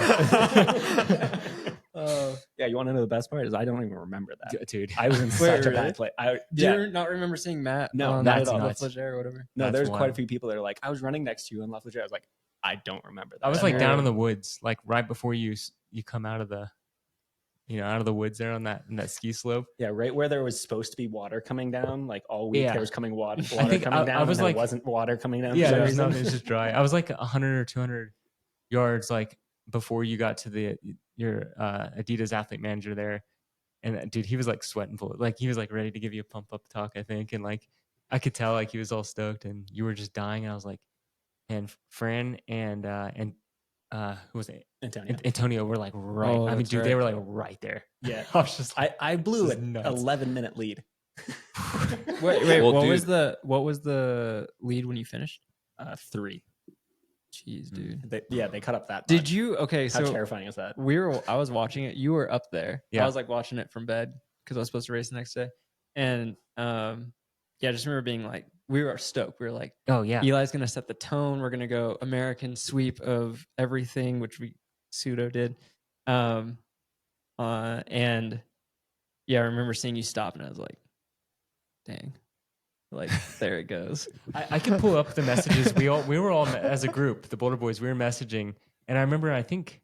Yeah, you want to know the best part is I don't even remember that. Dude, I was in Wait, such a really? bad place. Do Yeah. you not remember seeing Matt? No, on not at all. La Nuts. Flagere or whatever. No, That's there's quite a wild. few people that are like, I was running next to you in La Flagere. I was like, I don't remember that. I was like down Yeah. in the woods, like right before you come out of the, out of the woods there on that ski slope. Yeah, right where there was supposed to be water coming down. Like all week Yeah. there was water think coming I down. was and there like- wasn't water coming down. Yeah, for some there's reason. nothing. It's just dry. I was like 100 or 200 yards, like before you got to your Adidas athlete manager there, and dude, he was like sweating full, like he was like ready to give you a pump up talk, I think, and like I could tell like he was all stoked, and you were just dying, and I was like, and Fran and who was it? Antonio. Antonio were like right. Oh, I mean, that's dude, right. they were like right there. Yeah. I was just like, I blew This is an nuts. 11-minute lead. Wait. Well, what dude- was the lead when you finished? 3. Jeez, dude. They cut up that. Did much. you? Okay, How so terrifying is that? I was watching it. You were up there. Yeah. I was like watching it from bed because I was supposed to race the next day, and yeah, I just remember being like, we were stoked. We were like, oh yeah, Eli's gonna set the tone. We're gonna go American sweep of everything, which we pseudo did. And yeah, I remember seeing you stop, and I was like, dang, like there it goes. I can pull up the messages. We were all as a group, the Boulder Boys. We were messaging, and I remember, I think,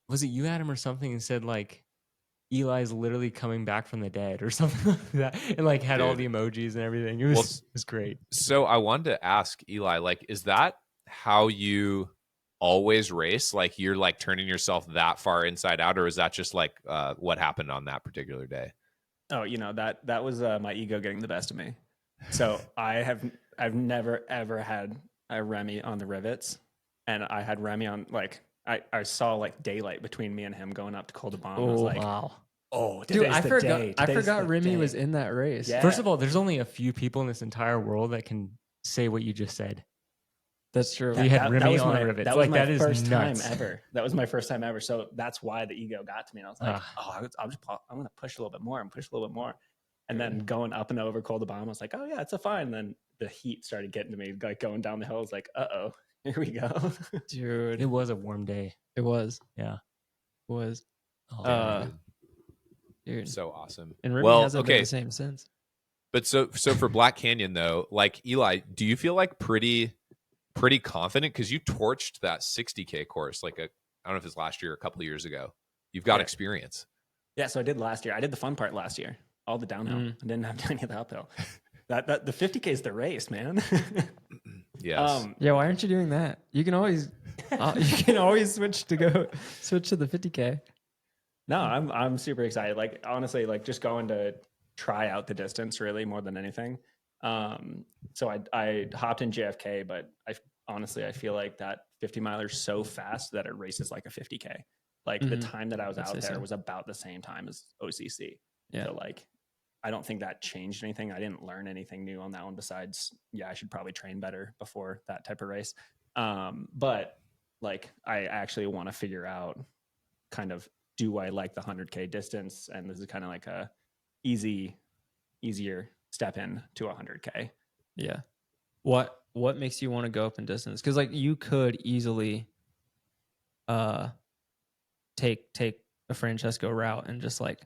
was it you, Adam, or something, and said like, Eli's literally coming back from the dead or something like that, and like had all the Dude. emojis and everything. It Well, was great. So I wanted to ask Eli, like, is that how you always race? Like you're like turning yourself that far inside out, or is that just like what happened on that particular day? Oh, that was my ego getting the best of me. So I've never ever had a Remy on the rivets, and I had Remy on like I saw like daylight between me and him going up to Col de Bomb. I was Oh, like, Wow. oh, Dude, today's I the forgot. day. I Today's forgot the Remy day. was in that race. Yeah. First of all, there's only a few people in this entire world that can say what you just said. That's true. You had Remy was on my, rivets. that was Like, my that is first time nuts. ever. That was my first time ever. So that's why the ego got to me. And I was like, Ah. I'm going to push a little bit more and push a little bit more. And then going up and over Col de Balme, I was like, oh yeah, it's a fine. And then the heat started getting to me, like going down the hill. I was like, uh-oh, here we go. Dude, It was a warm day. it was. Yeah. It was. Oh, Uh, Dude, Dude. so awesome. And Remy Well, hasn't been okay. the same since. But so for Black Canyon though, like Eli, do you feel like pretty confident because you torched that 60K course like I don't know if it's last year or a couple of years ago. You've got experience. Yeah, so I did last year. I did the fun part last year, all the downhill. I didn't have any of the uphill. That the 50K is the race, man. Yes. Yeah, why aren't you doing that? You can always switch to the 50K. No, I'm super excited. Like honestly, like just going to try out the distance really more than anything. So I hopped in JFK, but I feel like that 50 miler is so fast that it races like a 50K. Like the time that I was out there was about the same time as OCC. Yeah. So like, I don't think that changed anything. I didn't learn anything new on that one besides, yeah, I should probably train better before that type of race. But like, I actually want to figure out kind of, do I like the 100K distance? And this is kind of like a easier step in to 100K. Yeah. What makes you want to go up in distance? Because like you could easily take a Francesco route and just like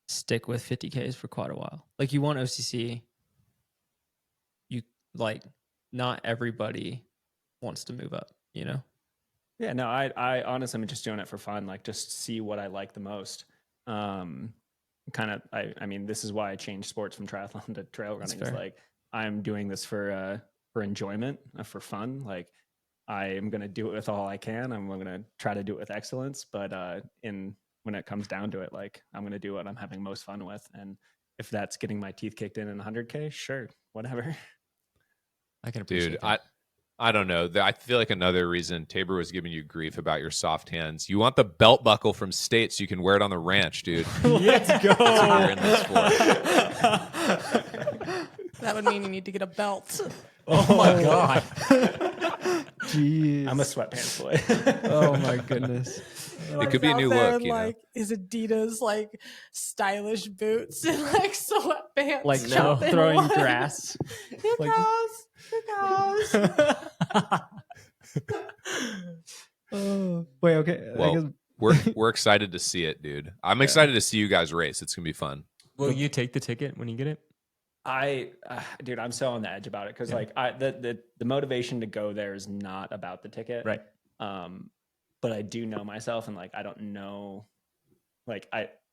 stick with 50Ks for quite a while. Like you want OCC, you like not everybody wants to move up, you know? Yeah, no, I honestly am just doing it for fun, like just see what I like the most. Kind of, I mean, this is why I changed sports from triathlon to trail running. It's like I'm doing this for enjoyment, for fun. Like I am going to do it with all I can. I'm going to try to do it with excellence. But when it comes down to it, like I'm going to do what I'm having most fun with. And if that's getting my teeth kicked in 100K, sure, whatever. I can appreciate Dude, that. I don't know. I feel like another reason Tabor was giving you grief about your soft hands. You want the belt buckle from State so you can wear it on the ranch, dude. Let's go. That's what you're in this for. That would mean you need to get a belt. Oh my God. Jeez. I'm a sweatpants boy. Oh my goodness. It could be a new look, you know. Like his Adidas, like stylish boots and like sweatpants. Like jumping throwing along. grass. Here Like- goes. Wait, okay. I Well, guess, we're excited to see it, dude. I'm excited to see you guys race. It's gonna be fun. Will you take the ticket when you get it? Dude, I'm so on the edge about it because like the motivation to go there is not about the ticket, Right. But I do know myself, and like I don't know, like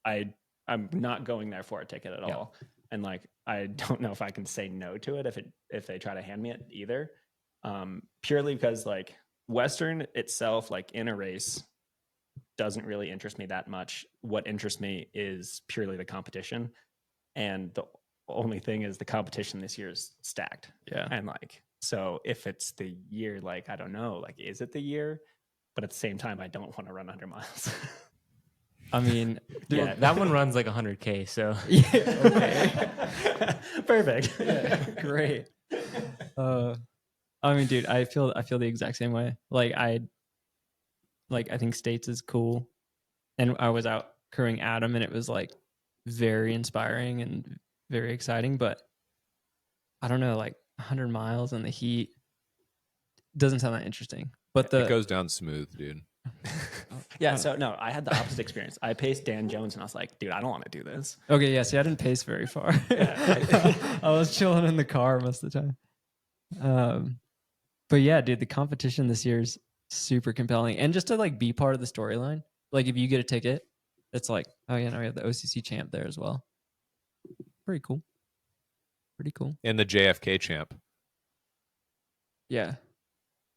I'm not going there for a ticket at all, and like I don't know if I can say no to it if they try to hand me it either, purely because like Western itself, like in a race, doesn't really interest me that much. What interests me is purely the competition, and the only thing is the competition this year is stacked. yeah. And like, so if it's the year, like, I don't know, like, is it the year? But at the same time, I don't want to run 100 miles. I mean, Yeah. That one runs like 100K. So yeah, okay. Perfect. Great. I mean, dude, I feel the exact same way. Like I think States is cool, and I was out crewing Adam, and it was like very inspiring and very exciting. But I don't know, like 100 miles in the heat doesn't sound that interesting. But It goes down smooth, dude. Yeah. So no, I had the opposite experience. I paced Dan Jones, and I was like, dude, I don't want to do this. okay, yeah. See, I didn't pace very far. I was chilling in the car most of the time. But yeah, dude, the competition this year is super compelling, and just to like be part of the storyline. Like if you get a ticket, it's like, oh yeah, no, we have the OCC champ there as well. Pretty cool. Pretty cool. And the JFK champ. Yeah.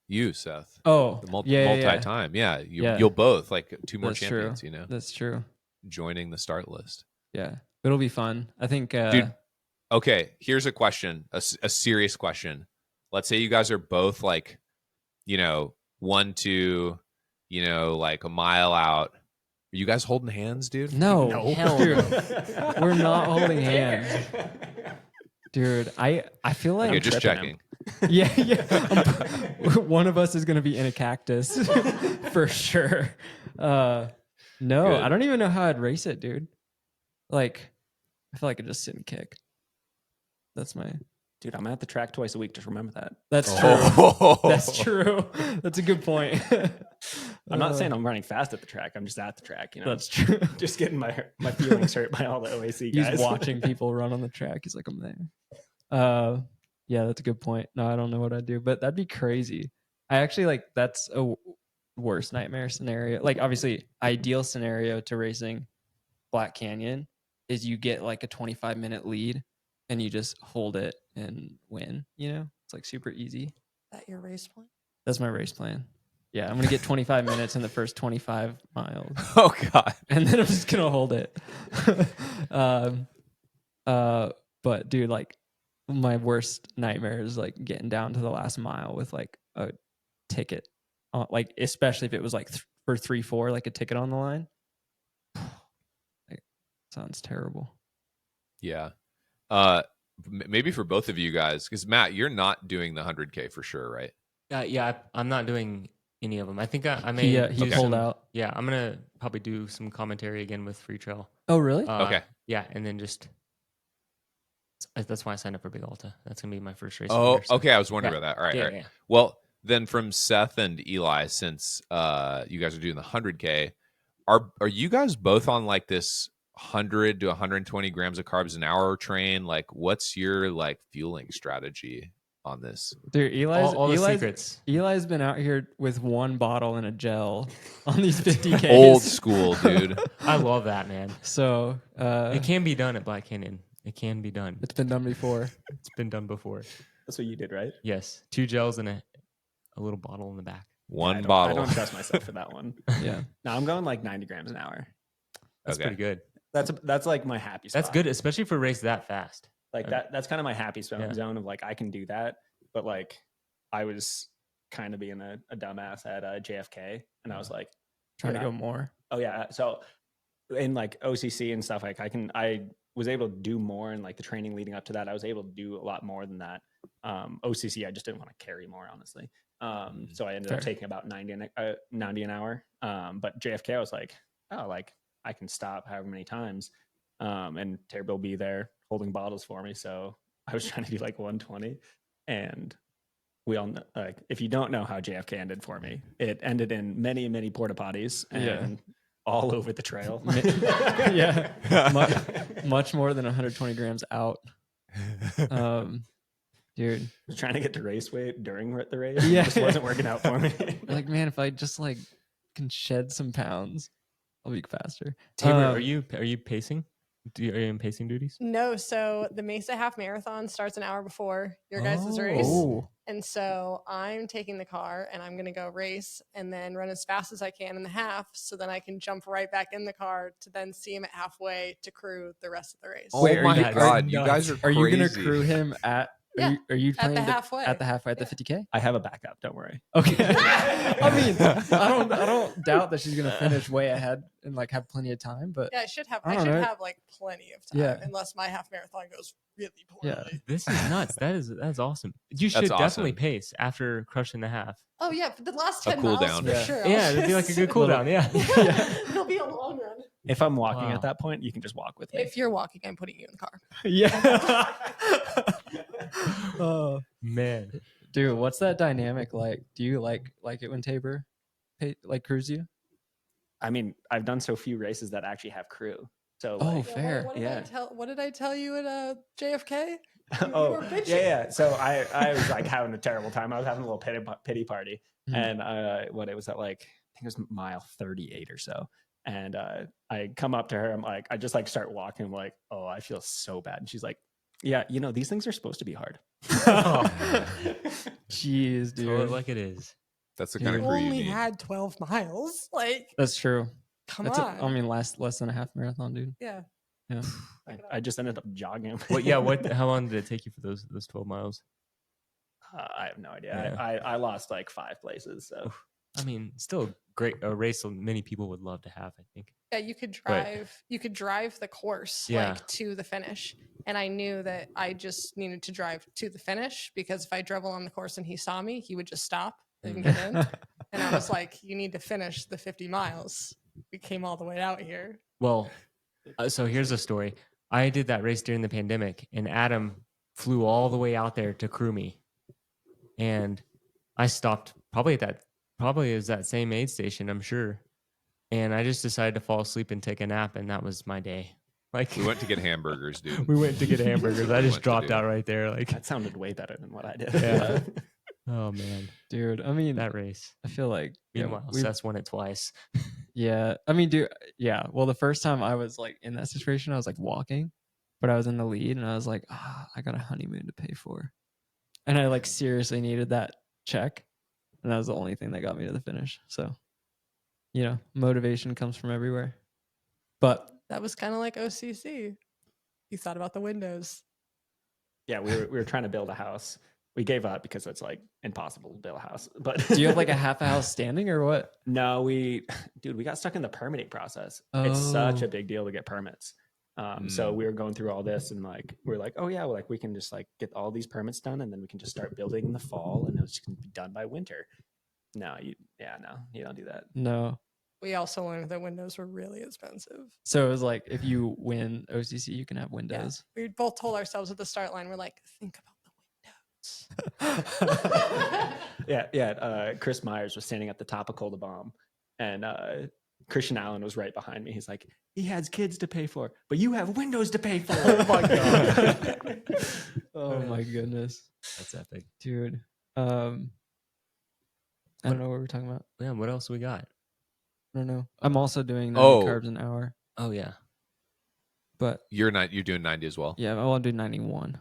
You, Seth. Oh, The yeah. multi-time. Yeah. Yeah. You'll both like two more That's champions, true. you know, That's true. joining the start list. Yeah, it'll be fun. I think. Dude, okay, here's a question, a serious question. Let's say you guys are both like, 1, 2, like a mile out. Are you guys holding hands, dude? No, hell dude, we're not holding hands, dude. I feel like Okay, just tripping checking. Yeah, one of us is gonna be in a cactus for sure. No, Good. I don't even know how I'd race it, dude. Like, I feel like I just sit and kick. That's my. Dude, I'm at the track twice a week. Just remember that. That's Oh. true. That's true. That's a good point. I'm not saying I'm running fast at the track. I'm just at the track. That's true. Just getting my feelings hurt by all the OAC guys. He's watching people run on the track. He's like, I'm there. Yeah, that's a good point. No, I don't know what I'd do, but that'd be crazy. I actually like that's a worst nightmare scenario. Like, obviously, ideal scenario to racing Black Canyon is you get like a 25-minute lead and you just hold it and win. You know, it's like super easy. Is that your race plan? That's my race plan. Yeah, I'm gonna get 25 minutes in the first 25 miles, Oh God. and then I'm just gonna hold it. But dude, like my worst nightmare is like getting down to the last mile with like a ticket, like especially if it was like for 3-4, like a ticket on the line. Like, sounds terrible. Yeah. Maybe for both of you guys, because Matt, you're not doing the 100K for sure, right? Yeah, I'm not doing any of them. I think I may He do pulled some- out. Yeah, I'm gonna probably do some commentary again with Free Trail. Oh really? Okay. Yeah, and then just that's why I signed up for Big Alta. That's gonna be my first race. Oh, of the year, so- okay. I was wondering Yeah. about that. All right. Yeah, all right. yeah. Well, then from Seth and Eli, since you guys are doing the 100K, are you guys both on like this 100 to 120 grams of carbs an hour train? Like, what's your like fueling strategy on this? Dude, All the secrets. Eli's been out here with one bottle and a gel on these 50Ks. Old school, dude. I love that, man. So It can be done at Black Canyon. It can be done. it's been done before. It's been done before. That's what you did, right? Yes, 2 gels and a little bottle in the back. One I bottle. don't trust myself for that one. Yeah. No, I'm going like 90 grams an hour. That's Okay. pretty good. That's like my happy spot. That's good, especially for a race that fast. Like that's kind of my happy Yeah. zone of like I can do that. But like I was kind of being a dumbass at JFK, and I was like Trying to you know, go more. oh yeah. So in like OCC and stuff, like I was able to do more, and like the training leading up to that, I was able to do a lot more than that. OCC, I just didn't want to carry more, honestly. So I ended up Fair. taking about 90 an hour. But JFK, I was like, oh, like I can stop however many times. And Terry will be there holding bottles for me. So I was trying to do like 120, and we all know, like, if you don't know how JFK ended for me, it ended in many, many porta potties and Yeah. all over the trail. Yeah. Much more than 120 grams out. Dude. I was trying to get to race weight during the race. Yeah. It just wasn't working out for me. Like, man, if I just like can shed some pounds, I'll be faster. Tabor, are you pacing? Are you in pacing duties? No, so the Mesa Half Marathon starts an hour before your guys' race. Oh, And so I'm taking the car and I'm going to go race and then run as fast as I can in the half so then I can jump right back in the car to then see him at halfway to crew the rest of the race. Oh Wait, are my you- God, you guys are are crazy. you gonna crew him at? Yeah, Are you at the planning to- halfway. at the halfway at the 50K? I have a backup. Don't worry. Okay. I mean, I don't doubt that she's gonna finish way ahead and like have plenty of time, but Yeah, I should have I don't know. like plenty of time Yeah. unless my half marathon goes really Yeah. poorly. This is nuts. That's awesome. You should That's definitely awesome. pace after crushing the half. Oh yeah, for the last A 10 cool miles down. for Yeah. sure. I'll Yeah, it'd be like a just- good cool down. Yeah. It'll be a long run. If I'm walking Wow. at that point, you can just walk with me. If you're walking, I'm putting you in the car. yeah. Oh, Man. dude, what's that dynamic like? Do you like it when Tabor like crews you? I mean, I've done so few races that actually have crew. So Oh, like, fair. What did I tell you at JFK? You oh were bitching. yeah. So I was like having a terrible time. I was having a little pity party, Mhm. and what it was at like I think it was mile 38 or so. And I come up to her. I'm like, I just like start walking. I'm like, oh, I feel so bad. And she's like, yeah, you know, these things are supposed to be hard. Jeez, Throw it dude. like it is. That's the You kind of You crew you only need. had 12 miles. Like, That's true. come That's on. I mean, less than a half marathon, dude. yeah. Yeah. I just ended up jogging. How long did it take you for those 12 miles? I have no idea. Yeah. I lost like 5 places. So I mean, still a race that many people would love to have, I think. Yeah, you could But- drive. You could drive the course Yeah. like to the finish, and I knew that I just needed to drive to the finish because if I drove along the course and he saw me, he would just stop and get in. And I was like, "You need to finish the 50 miles. We came all the way out here." Well, so here's a story. I did that race during the pandemic, and Adam flew all the way out there to crew me, and I stopped probably is that same aid station, I'm sure. And I just decided to fall asleep and take a nap, and that was my day. Like We went to get hamburgers, dude. we went to get hamburgers. I We just went to dropped do. out right there. Like, That sounded way better than what I did. Yeah. oh man, Dude, I mean, that race. I feel like Meanwhile, Seth's won it twice. yeah. I mean, dude, yeah. Well, the first time I was like in that situation, I was like walking, but I was in the lead, and I was like, I got a honeymoon to pay for, and I like seriously needed that check, and that was the only thing that got me to the finish. So, motivation comes from everywhere, but That was kind of like OCC. You thought about the windows. Yeah, we were trying to build a house. We gave up because it's like impossible to build a house. But do you have like a half a house standing or what? No, we got stuck in the permitting process. It's such Oh. a big deal to get permits. So we were going through all this and like we're like, oh yeah, well, like we can just like get all these permits done and then we can just start building in the fall and it's going to be done by winter. No, you don't do that. No. We also learned that windows were really expensive. So it was like if you win OCC, you can have windows. Yeah. We both told ourselves at the start line, we're like, think about the windows. Yeah. Chris Myers was standing at the top of Col de Bomb and Christian Allen was right behind me. He's like, he has kids to pay for, but you have windows to pay for. Oh my god. Oh my goodness, That's epic. dude. I don't know what we're talking about. Yeah, what else we got? I don't know. I'm also doing 90 Oh. carbs an hour, Oh yeah. but You're doing 90 as well. yeah, I want to do 91.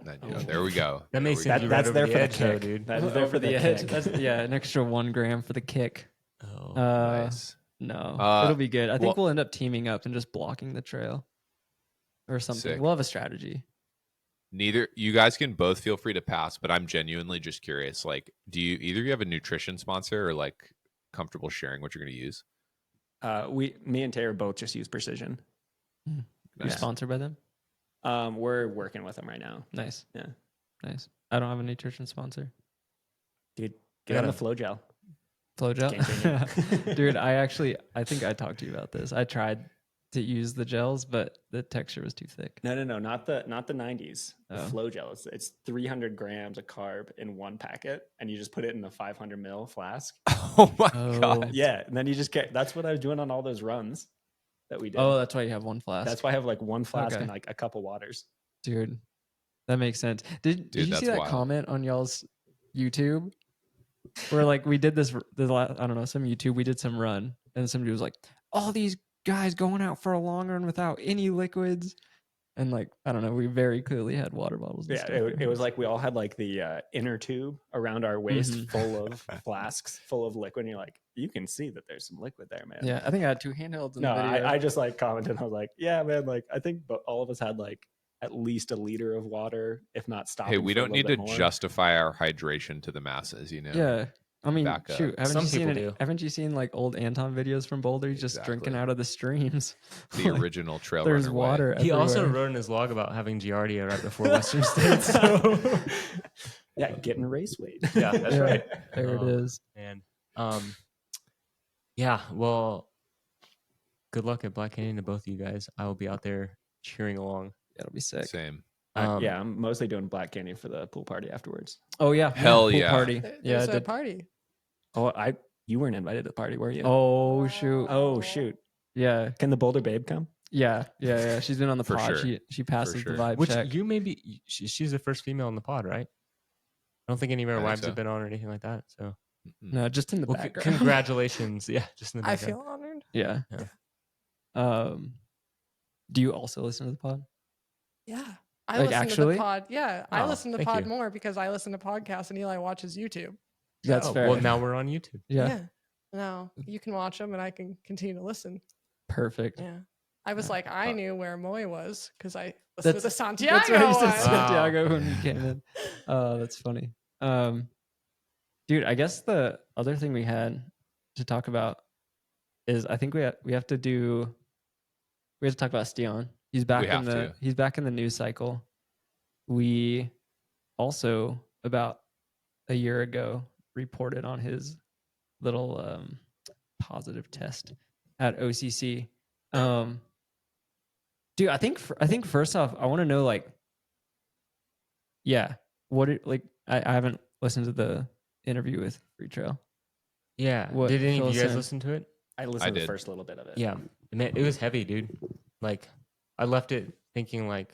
90. Oh, there we go. That makes There we sense. go. That's there for the edge, though, kick, dude. That is there for the edge. kick. That's, yeah, an extra 1 gram for the kick. Oh. Nice. No, Uh, it'll be good. I think well- we'll end up teaming up and just blocking the trail or something. Sick. We'll have a strategy. Neither you guys can both feel free to pass, but I'm genuinely just curious. Like, do you either of you have a nutrition sponsor or like comfortable sharing what you're going to use? Me and Taylor both just use Precision. You're Nice. sponsored by them. We're working with them right now. Nice. Yeah. Nice. I don't have a nutrition sponsor. Dude, get on the Flow Gel. Flow gel. Game changer. Dude, I think I talked to you about this. I tried to use the gels, but the texture was too thick. No, not the 90s. The Oh. Flow Gel. It's 300 grams of carb in one packet, and you just put it in a 500 ml flask. Oh my Oh. god. Yeah, and then you just get. That's what I was doing on all those runs that we did. Oh, that's why you have one flask. That's why I have like one flask Okay. and like a cup of waters. Dude, that makes sense. Did you that's see that wild. comment on y'all's YouTube where like we did this I don't know, some YouTube, we did some run and somebody was like, all these guys going out for a long run without any liquids, and like I don't know, we very clearly had water bottles and Yeah, stuff it in was ours. like we all had like the inner tube around our waist Mhm. full of flasks full of liquid. And you're like, you can see that there's some liquid there, man. Yeah, I think I had 2 handhelds in No, the video. I just like commented. I was like, yeah, man. Like I think, but all of us had like at least a liter of water, if not stopping. Hey, we for a don't need little to bit more. justify our hydration to the masses, you know? Yeah. I mean, Back up. shoot, Some people do. haven't you seen like old Anton videos from Boulder? He's just drinking Exactly. out of the streams. The Like, original trail there's runner way. water. He also everywhere. wrote in his log about having Giardia right before Western States. So Yeah, getting race weight. yeah, that's Yeah. right. There Oh, it is. And yeah, well, good luck at Black Canyon to both of you guys. I will be out there cheering along. That'll be sick. Same. Yeah, I'm mostly doing Black Canyon for the pool party afterwards. Oh yeah, Hell pool yeah. party. There's Yeah, I a did. party. Oh, you weren't invited to the party, were you? Oh shoot. Oh shoot. Yeah, Can the Boulder Babe come? yeah. She's been on the For pod. sure. She passes sure. the vibe Which check. you maybe she's the first female in the pod, right? I don't think any of our I think wives so. have been on or anything like that. So No, just in the well, background. congratulations. Yeah, just in the I background. feel honored. Yeah. Do you also listen to the pod? Yeah. I Like, listen to actually? the pod. Yeah. I Oh, listen to thank pod you. more because I listen to podcasts and Eli watches YouTube. That's Oh, fair. well, now we're on YouTube. yeah. No, you can watch them and I can continue to listen. Perfect. Yeah. I was like, I knew where Moy was because I listened to That's- the Santiago That's what he said, one. Wow. Santiago, when you came in. Oh, that's funny. Dude, I guess the other thing we had to talk about is I think we have to talk about Stian. He's back have to. he's back in the news cycle. We also about a year ago reported on his little positive test at OCC. Dude, I think first off, I want to know like, yeah, I haven't listened to the interview with Free Trail. Yeah. What- Did any fill of you us guys in. listen to it? I listened I to the did. first little bit of it. Yeah. Man, it was heavy, dude. Like, I left it thinking like,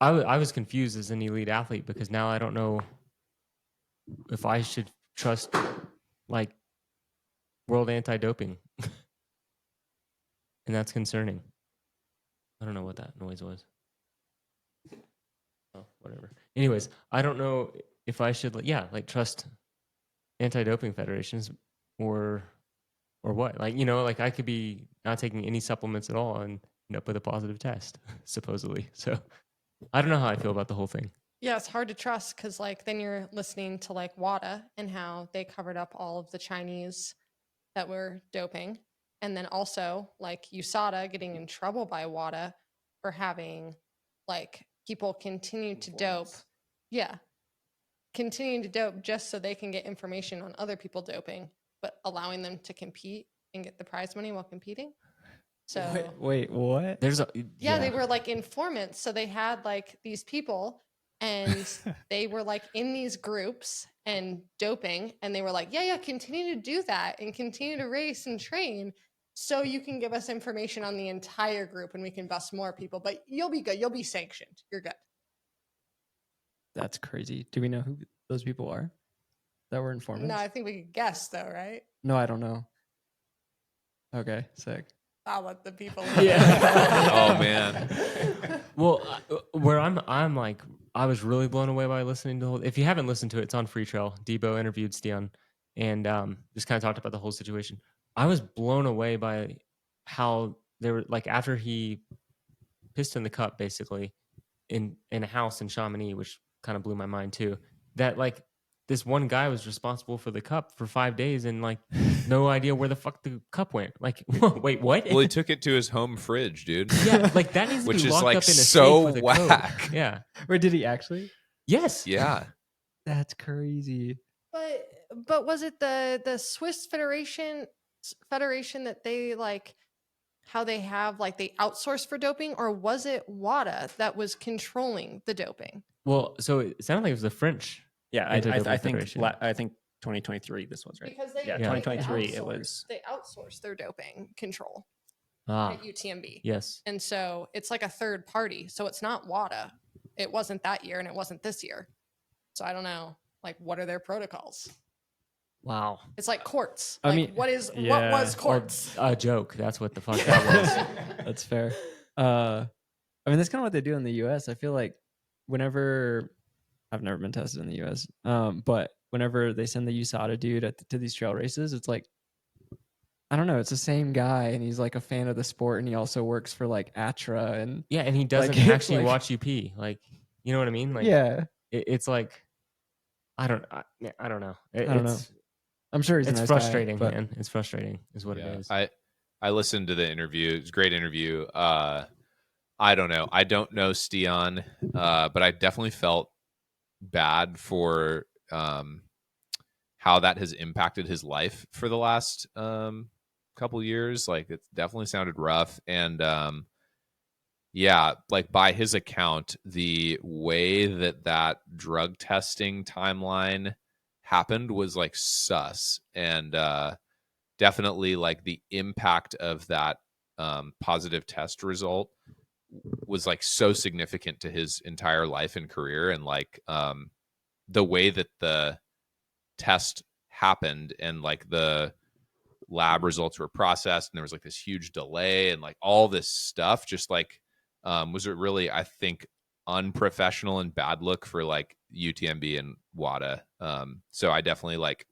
I was confused as an elite athlete because now I don't know if I should trust like world anti-doping. And that's concerning. I don't know what that noise was. Oh, whatever. Anyways, I don't know if I should like trust anti-doping federations or what. Like, like I could be not taking any supplements at all and end up with a positive test, supposedly. So I don't know how I feel about the whole thing. Yeah, it's hard to trust because like then you're listening to like WADA and how they covered up all of the Chinese that were doping. And then also like USADA getting in trouble by WADA for having like people continue to dope. Yeah. Continuing to dope just so they can get information on other people doping, but allowing them to compete and get the prize money while competing. So Wait, what? There's a yeah, they were like informants. So they had like these people and they were like in these groups and doping. And they were like, yeah, continue to do that and continue to race and train so you can give us information on the entire group and we can bust more people. But you'll be good. You'll be sanctioned. You're good. That's crazy. Do we know who those people are that were informants? No, I think we could guess though, right? No, I don't know. Okay, sick. I'll let the people. Oh man. well, where I'm like, I was really blown away by listening to the whole. If you haven't listened to it, it's on Free Trail. Debo interviewed Stian and just kind of talked about the whole situation. I was blown away by how they were like after he pissed in the cup, basically in a house in Chamonix, which kind of blew my mind too. That like this one guy was responsible for the cup for 5 days and like no idea where the fuck the cup went. Like, wait, what? Well, he took it to his home fridge, dude. Yeah, like that needs to Which be is, locked like, up in a so safe with a code. whack. Yeah. Wait, did he actually? Yes. Yeah. That's crazy. But was it the Swiss Federation that they like how they have like they outsource for doping, or was it WADA that was controlling the doping? Well, so it sounded like it was the French. Yeah, Anti-doping I think Federation. I think 2023 this was right. Because they Yeah, they 2023 it outsourced- was. they outsourced their doping control Ah, at UTMB. yes. And so it's like a third party. So it's not WADA. It wasn't that year and it wasn't this year. So I don't know, like, what are their protocols? Wow. It's like courts. I Like, mean, what yeah. was courts? A joke. That's what the fuck that was. That's fair. I mean, that's kind of what they do in the U.S. I feel like whenever I've never been tested in the U.S., but whenever they send the USADA dude to these trail races, it's like, I don't know, it's the same guy, and he's like a fan of the sport, and he also works for like ATRA, and Yeah, and he doesn't Like, actually like- watch UP. Like, you know what I mean? Like, yeah, it's like, I don't know. I don't know. I'm sure he's a It's nice guy, frustrating, but man. It's frustrating, is what Yeah. it is. I listened to the interview. It was a great interview. I don't know. I don't know Stian, but I definitely felt bad for how that has impacted his life for the last couple years. Like, it definitely sounded rough. And yeah, like by his account, the way that drug testing timeline happened was like sus, and definitely like the impact of that positive test result was like so significant to his entire life and career. And like the way that the test happened and like the lab results were processed and there was like this huge delay and like all this stuff just like was it really, I think, unprofessional and bad look for like UTMB and WADA. So I definitely like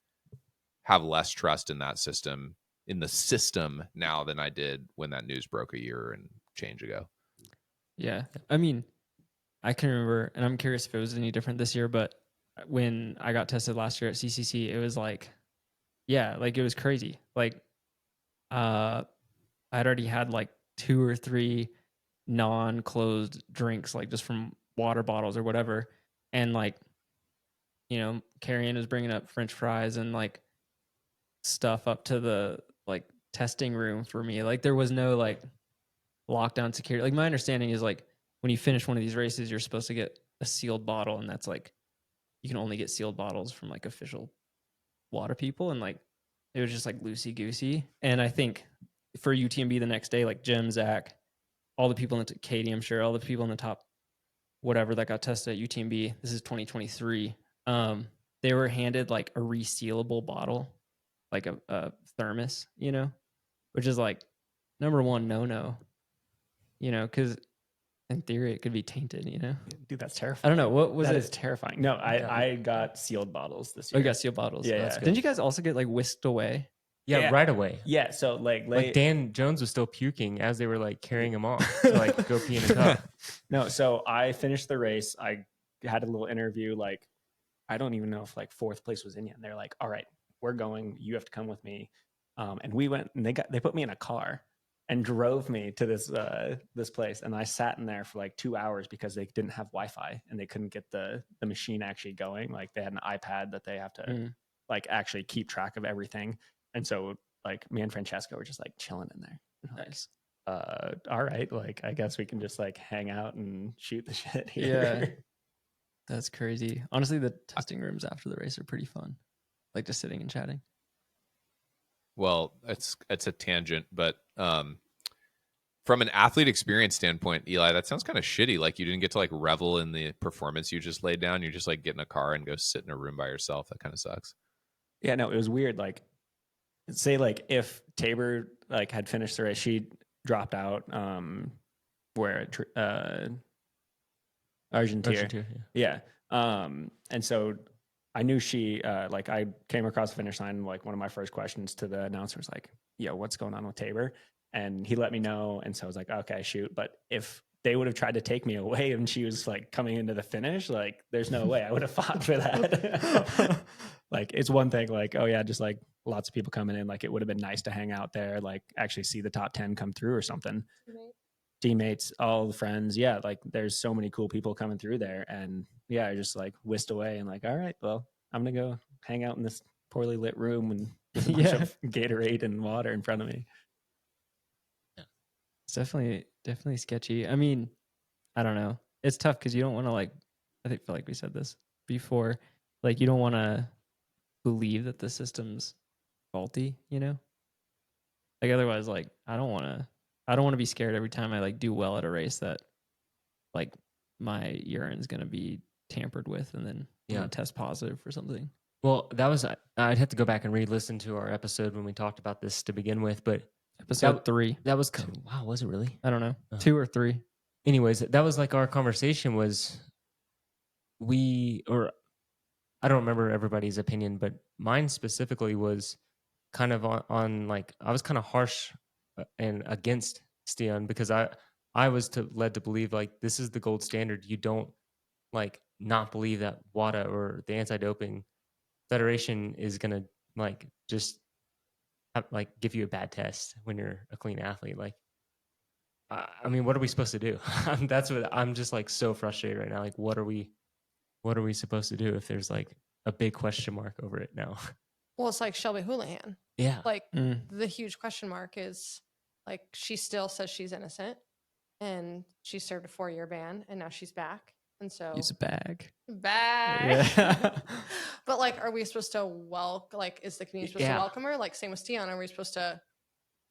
have less trust in that system, in the system now than I did when that news broke a year and change ago. yeah. I mean, I can remember, and I'm curious if it was any different this year, but when I got tested last year at CCC, it was like, yeah, like it was crazy. Like, I'd already had like 2 or 3 non-closed drinks, like just from water bottles or whatever. And like, Carrion was bringing up French fries and like stuff up to the like testing room for me. Like there was no like lockdown security. Like my understanding is like when you finish one of these races, you're supposed to get a sealed bottle, and that's like you can only get sealed bottles from like official water people, and like it was just like loosey goosey. And I think for UTMB the next day, like Jim, Zach, all the people in the Katie, I'm sure all the people in the top whatever that got tested at UTMB. This is 2023. They were handed like a resealable bottle, like a thermos, which is like number one no, because in theory it could be tainted, Dude, that's I terrifying. don't know. What was That it? is terrifying. No, I got sealed bottles this Oh, year. you got sealed bottles. Yeah, that's yeah. good. Didn't you guys also get like whisked away? Yeah, Yeah. right away. Yeah, so Like Dan Jones was still puking as they were like carrying him off to like go pee in a cup. No, so I finished the race. I had a little interview. Like, I don't even know if like 4th place was in yet. And they're like, "All right, we're going. You have to come with me." And we went, and they put me in a car and drove me to this place. And I sat in there for like 2 hours because they didn't have Wi-Fi and they couldn't get the machine actually going. Like they had an iPad that they have to like actually keep track of everything. And so like me and Francesco were just like chilling in there. Nice. All right, like I guess we can just like hang out and shoot the shit here. Yeah. That's crazy. Honestly, the testing rooms after the race are pretty fun. Like just sitting and chatting. Well, it's a tangent, but from an athlete experience standpoint, Eli, that sounds kind of shitty. Like you didn't get to like revel in the performance you just laid down. You just like get in a car and go sit in a room by yourself. That kind of sucks. Yeah, no, it was weird. Like, say like if Tabor like had finished the race, she dropped out. Where Argentina. Yeah. And so I knew she like I came across the finish line. Like one of my first questions to the announcer was like, "Yo, what's going on with Tabor?" And he let me know. And so I was like, "Okay, shoot." But if they would have tried to take me away and she was like coming into the finish, like there's no way I would have fought for that. Like it's one thing, like, oh yeah, just like lots of people coming in. Like it would have been nice to hang out there, like actually see the top 10 come through or something. Teammates, all the friends. Yeah, like there's so many cool people coming through there. And yeah, I just like whisked away and like, all right, well, I'm gonna go hang out in this poorly lit room and with a bunch of Gatorade and water in front of me. It's definitely sketchy. I mean, I don't know. It's tough because you don't want to like. I feel like we said this before. Like you don't want to believe that the system's faulty. Like otherwise, like I don't want to be scared every time I like do well at a race that like my urine's gonna be tampered with and then I'm gonna test positive for something. Well, that was I'd have to go back and re-listen to our episode when we talked about this to begin with, but Episode 3. that was wow, was it really? I don't know, 2 or 3. Anyways, that was like our conversation was I don't remember everybody's opinion, but mine specifically was kind of on like I was kind of harsh and against Stian because I was led to believe like this is the gold standard. You don't like not believe that WADA or the anti-doping federation is gonna like just like give you a bad test when you're a clean athlete. Like, I mean, what are we supposed to do? That's what I'm just like so frustrated right now. Like, what are we supposed to do if there's like a big question mark over it now? Well, it's like Shelby Houlihan. Yeah. Like the huge question mark is like she still says she's innocent and she served a 4-year ban and now she's back. And so Use a bag. Yeah. But like, are we supposed to like, is the community supposed to welcome her? Like same with Stian, are we supposed to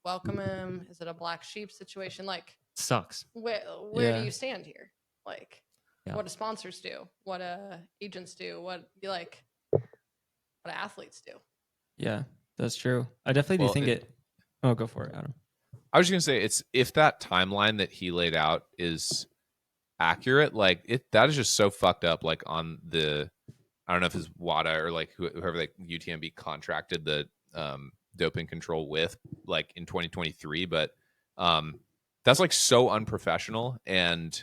welcome him? Is it a black sheep situation? Like sucks. Where do you stand here? Like what do sponsors do? What agents do? What athletes do? Yeah, that's true. I definitely do think it. Oh, go for it, Adam. I was just gonna say it's if that timeline that he laid out is accurate, like that is just so fucked up. Like on the, I don't know if it's WADA or like whoever like UTMB contracted the doping control with, like in 2023, but that's like so unprofessional and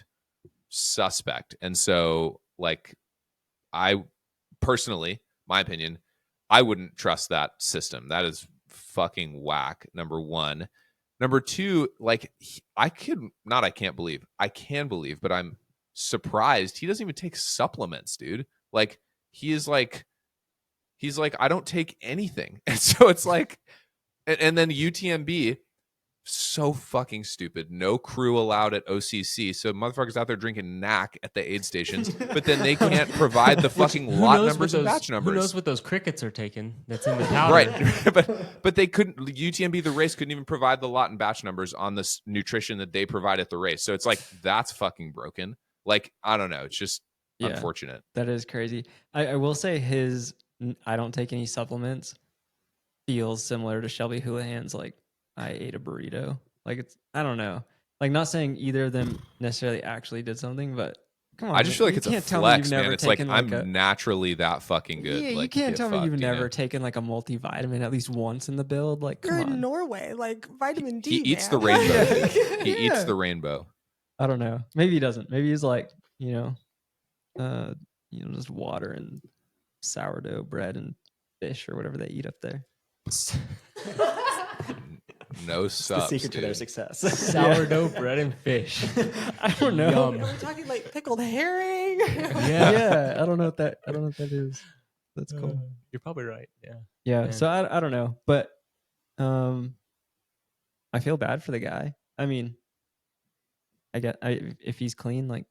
suspect. And so like I personally, my opinion, I wouldn't trust that system. That is fucking whack. Number one. Number two, like I can believe, but I'm surprised he doesn't even take supplements, dude. Like he's like, I don't take anything. And so it's like, and then UTMB, so fucking stupid. No crew allowed at OCC. So motherfuckers out there drinking knack at the aid stations, but then they can't provide the fucking Who lot knows numbers what and those- batch numbers. Who knows what those crickets are taking that's in the powder? Right. but they couldn't, UTMB, the race, couldn't even provide the lot and batch numbers on this nutrition that they provide at the race. So it's like, that's fucking broken. Like, I don't know. It's just unfortunate. That is crazy. I will say his I don't take any supplements feels similar to Shelby Houlihan's like I ate a burrito. Like it's I don't know. Like not saying either of them necessarily actually did something, but come on. I just feel like you it's a can't tell me flex, you've never man. It's like taken I'm naturally that fucking good. Yeah, like, you can't get tell me fucked, you've you never know? taken like a multivitamin at least once in the build. Like You're come in on. Norway, like vitamin D. He eats the man. rainbow. dude. He Yeah. eats the rainbow. I don't know. Maybe he doesn't. Maybe he's like, just water and sourdough bread and fish or whatever they eat up there. No It's the subs, secret to their dude. success. Sourdough bread and fish. I don't know. Yum. Are we talking like pickled herring? Yeah. I don't know what that is. That's cool. You're probably right. Yeah. Yeah. man. So I don't know, but I feel bad for the guy. I mean, if he's clean, like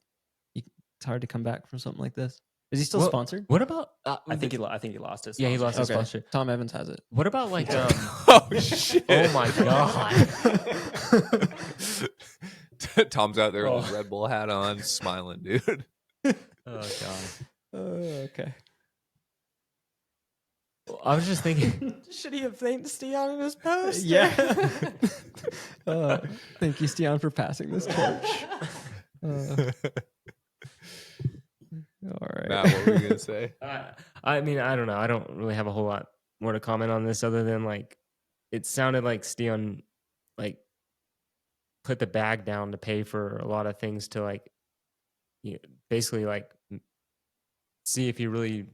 it's hard to come back from something like this. Is he still Well, sponsored? What about? I think he lost his. Yeah, he lost his Okay. sponsorship. Tom Evans has it. What about like? Oh shit! Oh my god! Tom's out there with Oh. his Red Bull hat on, smiling, dude. Oh god! Okay. I was just thinking. Should he have thanked Stian in his post? Yeah. Thank you, Stian, for passing this torch. All right. Matt, what were you gonna say? I mean, I don't know. I don't really have a whole lot more to comment on this other than like, it sounded like Stian like put the bag down to pay for a lot of things to like, basically like see if he really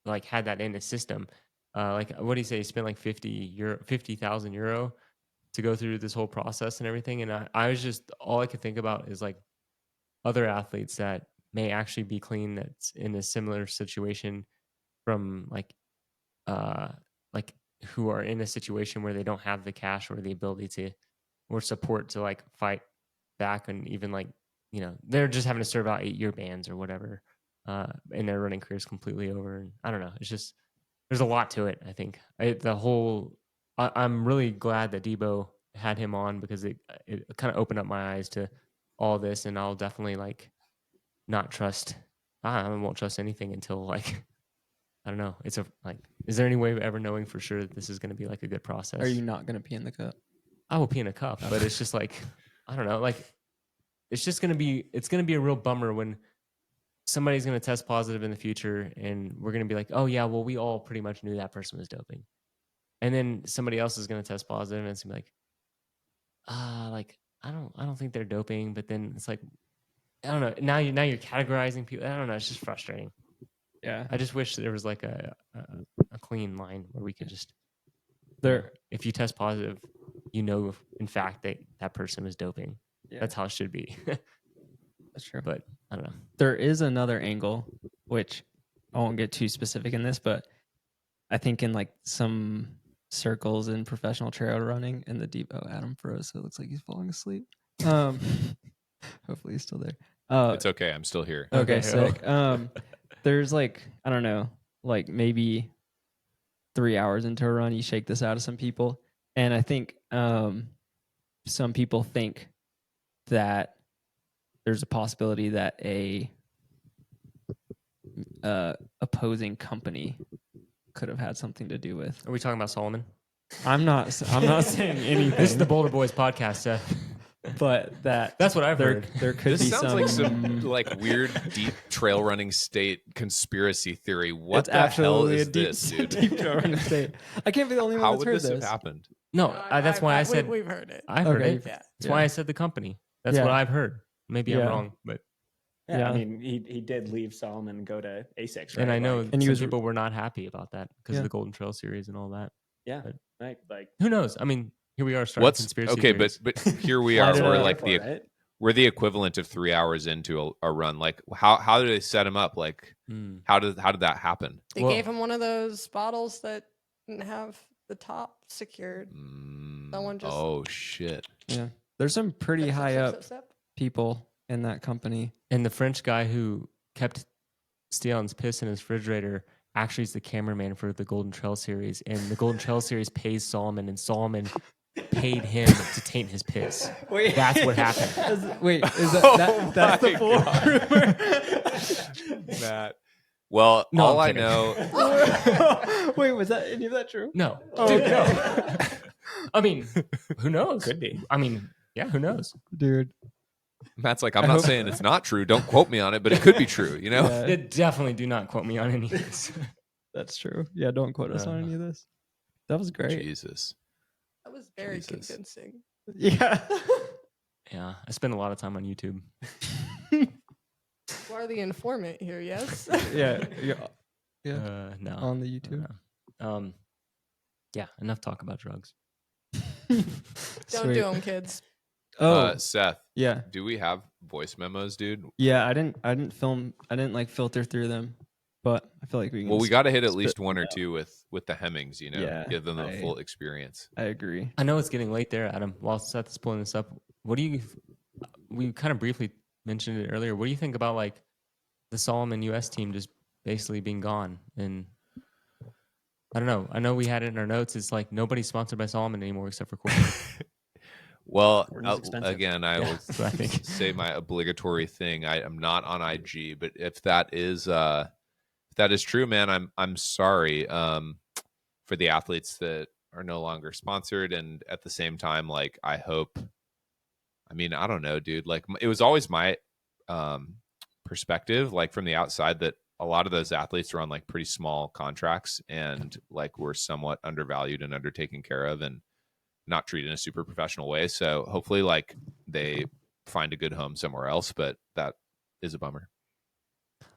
like had that in his system. Like what did he say? He spent like 50,000 euro to go through this whole process and everything. And I was just, all I could think about is like other athletes that may actually be clean that's in a similar situation from like who are in a situation where they don't have the cash or the ability to or support to like fight back, and even like they're just having to serve out 8-year bans or whatever, and their running career is completely over. And I don't know, it's just there's a lot to it. I think I'm really glad that Debo had him on, because it kind of opened up my eyes to all this, and I'll definitely like not trust. I won't trust anything until like I don't know. It's is there any way of ever knowing for sure that this is going to be like a good process? Are you not going to pee in the cup? I will pee in a cup, but it's just like I don't know. Like it's going to be a real bummer when somebody's going to test positive in the future, and we're going to be like, oh yeah, well we all pretty much knew that person was doping, and then somebody else is going to test positive, and it's going to be like, I don't think they're doping, but then it's like, I don't know. Now you're categorizing people. I don't know. It's just frustrating. Yeah. I just wish there was like a clean line where we could just if you test positive, in fact that person was doping. Yeah. That's how it should be. That's true. But I don't know. There is another angle, which I won't get too specific in this, but I think in like some circles in professional trail running, and the Debo Adam froze, so it looks like he's falling asleep. Hopefully he's still there. It's okay. I'm still here. Okay, Okay. sick. There's like, I don't know, like maybe 3 hours into a run, you shake this out of some people. And I think some people think that there's a possibility that a opposing company could have had something to do with. Are we talking about Solomon? I'm not saying anything. This is the Boulder Boys podcast, Seth. But that's what I've heard. There could This be sounds like some like weird deep trail running state conspiracy theory. What It's the hell absolutely is a deep, this, dude? deep trail running state. I can't be the only one How that's would heard this have happened? No, that's why I said we've heard it. I heard Okay. it. Yeah. That's why I said the company. That's Yeah. what I've heard. Maybe I'm Yeah. wrong, but Yeah, I Yeah. mean, he did leave Solomon and go to Asics, right? And I know Like, And he some was- people were not happy about that because Yeah. of the Golden Trail series and all that. yeah, but- right. Like, Who knows? I mean, here we are starting What's conspiracy okay, theories. but here we Light are. it We're up. like the right? we're the equivalent of 3 hours into a run. Like how do they set him up? Like Mm. how did that happen? They Well- gave him one of those bottles that didn't have the top secured. Someone just Oh shit! Yeah. There's some pretty sip, sip, high sip, up sip, sip. people in that company. And the French guy who kept Steon's piss in his refrigerator actually is the cameraman for the Golden Trail series. And the Golden Trail series pays Solomon, and Solomon paid him to taint his piss. Wait, That's what happened. Wait, is that's the full rumor? Matt. Well, No, all I'm I kidding. know. Wait, was that any of that true? No. Oh, Dude, no. no. I mean, who knows? Could be. I mean, yeah, who knows? Dude. Matt's like, I'm I not hope- saying it's not true. Don't quote me on it, but it could be true. You know. Yeah, They definitely do not quote me on any of this. that's true. Yeah, don't quote us on any of this. That was great. Jesus. That was very Jesus. convincing. Yeah. Yeah, I spend a lot of time on YouTube. You are the informant here, yes? Yeah. Yeah. No. On the YouTube. No. Yeah, enough talk about drugs. Don't Sweet. do them, kids. Oh, Seth, yeah. do we have voice memos, dude? Yeah, I didn't like filter through them, but I feel like we can. Well, we got to hit at spit least them one or out. two with the Hemmings. You know, Yeah, give them the I- full experience. I agree. I know it's getting late there, Adam. While Seth is pulling this up, what do you? We kind of briefly mentioned it earlier. What do you think about like the Solomon U.S. team just basically being gone? And I don't know. I know we had it in our notes. It's like nobody's sponsored by Solomon anymore except for Courtney. Well, Courtney's expensive. again, I Yeah, will that's what I think. say my obligatory thing. I am not on IG, but if that is true, man, I'm sorry for the athletes that are no longer sponsored, and at the same time, like I hope. I mean, I don't know, dude. Like it was always my perspective, like from the outside, that a lot of those athletes were on like pretty small contracts and like were somewhat undervalued and undertaken care of and not treated in a super professional way. So hopefully like they find a good home somewhere else, but that is a bummer.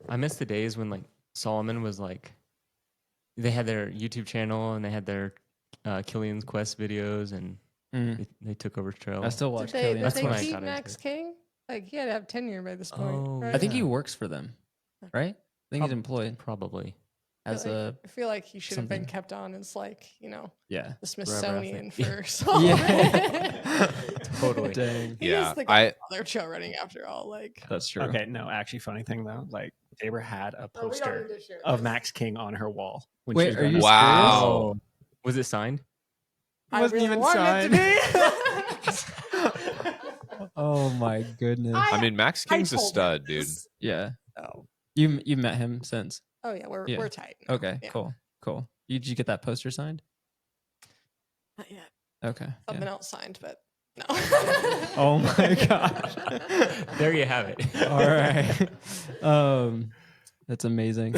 I miss the days when like Solomon was like, they had their YouTube channel and they had their Killian's Quest videos and Mm. they took over trail. I still Did watch they, Killian. did That's they when I keep got into Max it. King? Like, he had to have tenure by this point. Oh, right? I think he Yeah. works for them, right? I think he's employed Probably. as a I feel like he should have been something. kept on as like, you know, yeah. the Smithsonian Yeah. for Solomon. Yeah. Totally. Dang. He Yeah, is the guy I they're trail running after all. Like, That's true. Okay, no, actually, funny thing though, like Tabor had a oh, we don't poster need to share of this. Max King on her wall. When Wait, she was are going you to- Wow. Oh. Was it signed? I wasn't really even wanted it to signed. be. Oh my goodness. I mean Max I King's a told him stud, dude. this. yeah. Oh, You met him since. oh yeah, we're Yeah. tight. now. Okay. Yeah. Cool. Did you get that poster signed? Not yet. Okay. Something Yeah. else signed, but no. Oh my gosh. There you have it. All right. That's amazing.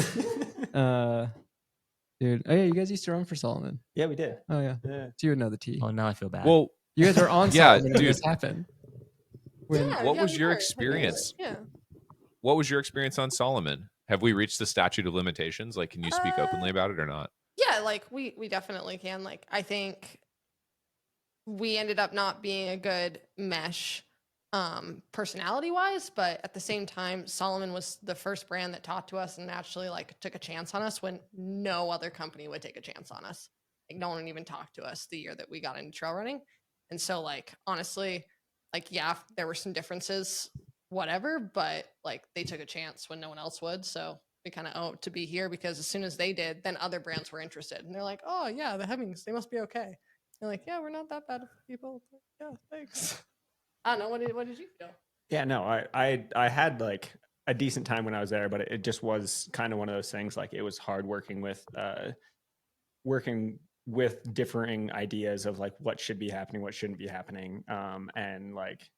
Dude. Oh yeah, you guys used to run for Solomon. Yeah, we did. Oh yeah. Yeah. So you would know the T. Oh, now I feel bad. Well, You guys were on Yeah, Solomon when dude. this happened. When Yeah, what yeah, was we your were. experience? Yeah. What was your experience on Solomon? Have we reached the statute of limitations? Like, can you speak openly about it or not? Yeah, like we definitely can. Like, I think we ended up not being a good mesh personality wise, but at the same time, Solomon was the first brand that talked to us and actually like took a chance on us when no other company would take a chance on us. Like, no one even talked to us the year that we got into trail running. And so, like, honestly, like, yeah, there were some differences, whatever, but like they took a chance when no one else would. So we kind of owe it to be here because as soon as they did, then other brands were interested. And they're like, oh, yeah, the Hemmings, they must be okay. They're like, yeah, we're not that bad of people. Like, yeah, thanks. I don't know. What did you feel? Yeah, no, I had like a decent time when I was there, but it just was kind of one of those things. Like it was hard working with differing ideas of like what should be happening, what shouldn't be happening, and like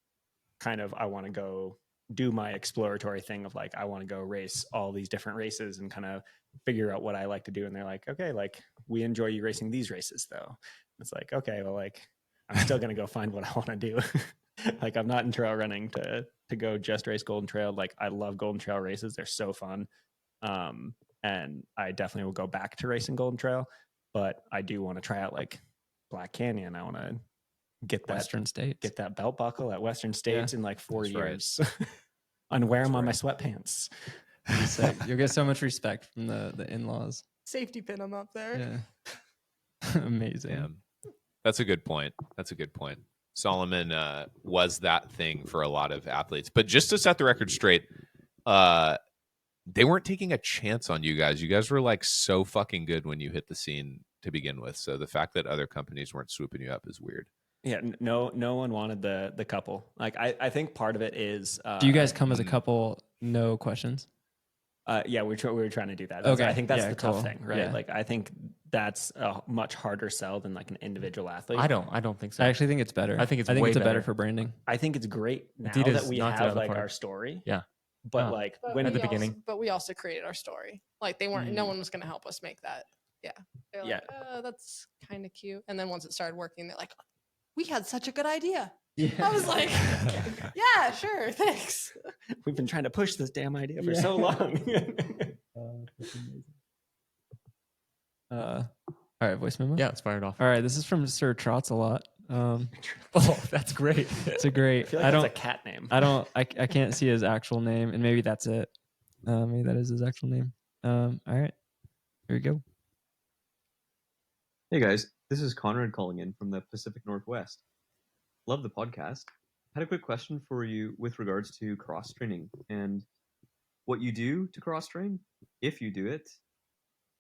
kind of I want to go do my exploratory thing of like I want to go race all these different races and kind of figure out what I like to do. And they're like, okay, like we enjoy you racing these races though. It's like, okay, well, like I'm still gonna go find what I want to do. Like I'm not in trail running to go just race Golden Trail. Like I love Golden Trail races; they're so fun, and I definitely will go back to racing Golden Trail. But I do want to try out like Black Canyon. I want to get that Western States. get that belt buckle at Western States in like 4 That's right. years, and wear them on my right. sweatpants. You'll get so much respect from the in-laws. Safety pin them up there. Yeah. Amazing. Yeah. That's a good point. Solomon was that thing for a lot of athletes. But just to set the record straight, they weren't taking a chance on you guys. You guys were like so fucking good when you hit the scene to begin with. So the fact that other companies weren't swooping you up is weird. Yeah, no one wanted the couple. Like I think part of it is. Do you guys come as a couple? No questions. Yeah, we were trying to do that. Okay, I think that's yeah, the cool. tough thing, right? Yeah. Like I think that's a much harder sell than like an individual athlete. I don't think so. I actually think it's better. I think it's I think way it's better better. for branding. I think it's great now Adidas that we knocked it out have of the like park. our story. Yeah. But Oh. like But when At the we also- beginning. but we also created our story. Like they weren't. No one was going to help us make that. Yeah. They're like, that's kind of cute. And then once it started working, they're like, we had such a good idea. I was like, yeah, sure, thanks. we've been trying to push this damn idea for so long. All right, voice memo. Yeah, it's fired off. All right, this is from Sir Trots a lot. Oh, that's great. It's a great. I feel like that's a cat name. I can't see his actual name, and maybe that's it. Maybe that is his actual name. All right, here we go. Hey guys, this is Conrad calling in from the Pacific Northwest. Love the podcast. Had a quick question for you with regards to cross training and what you do to cross train, if you do it,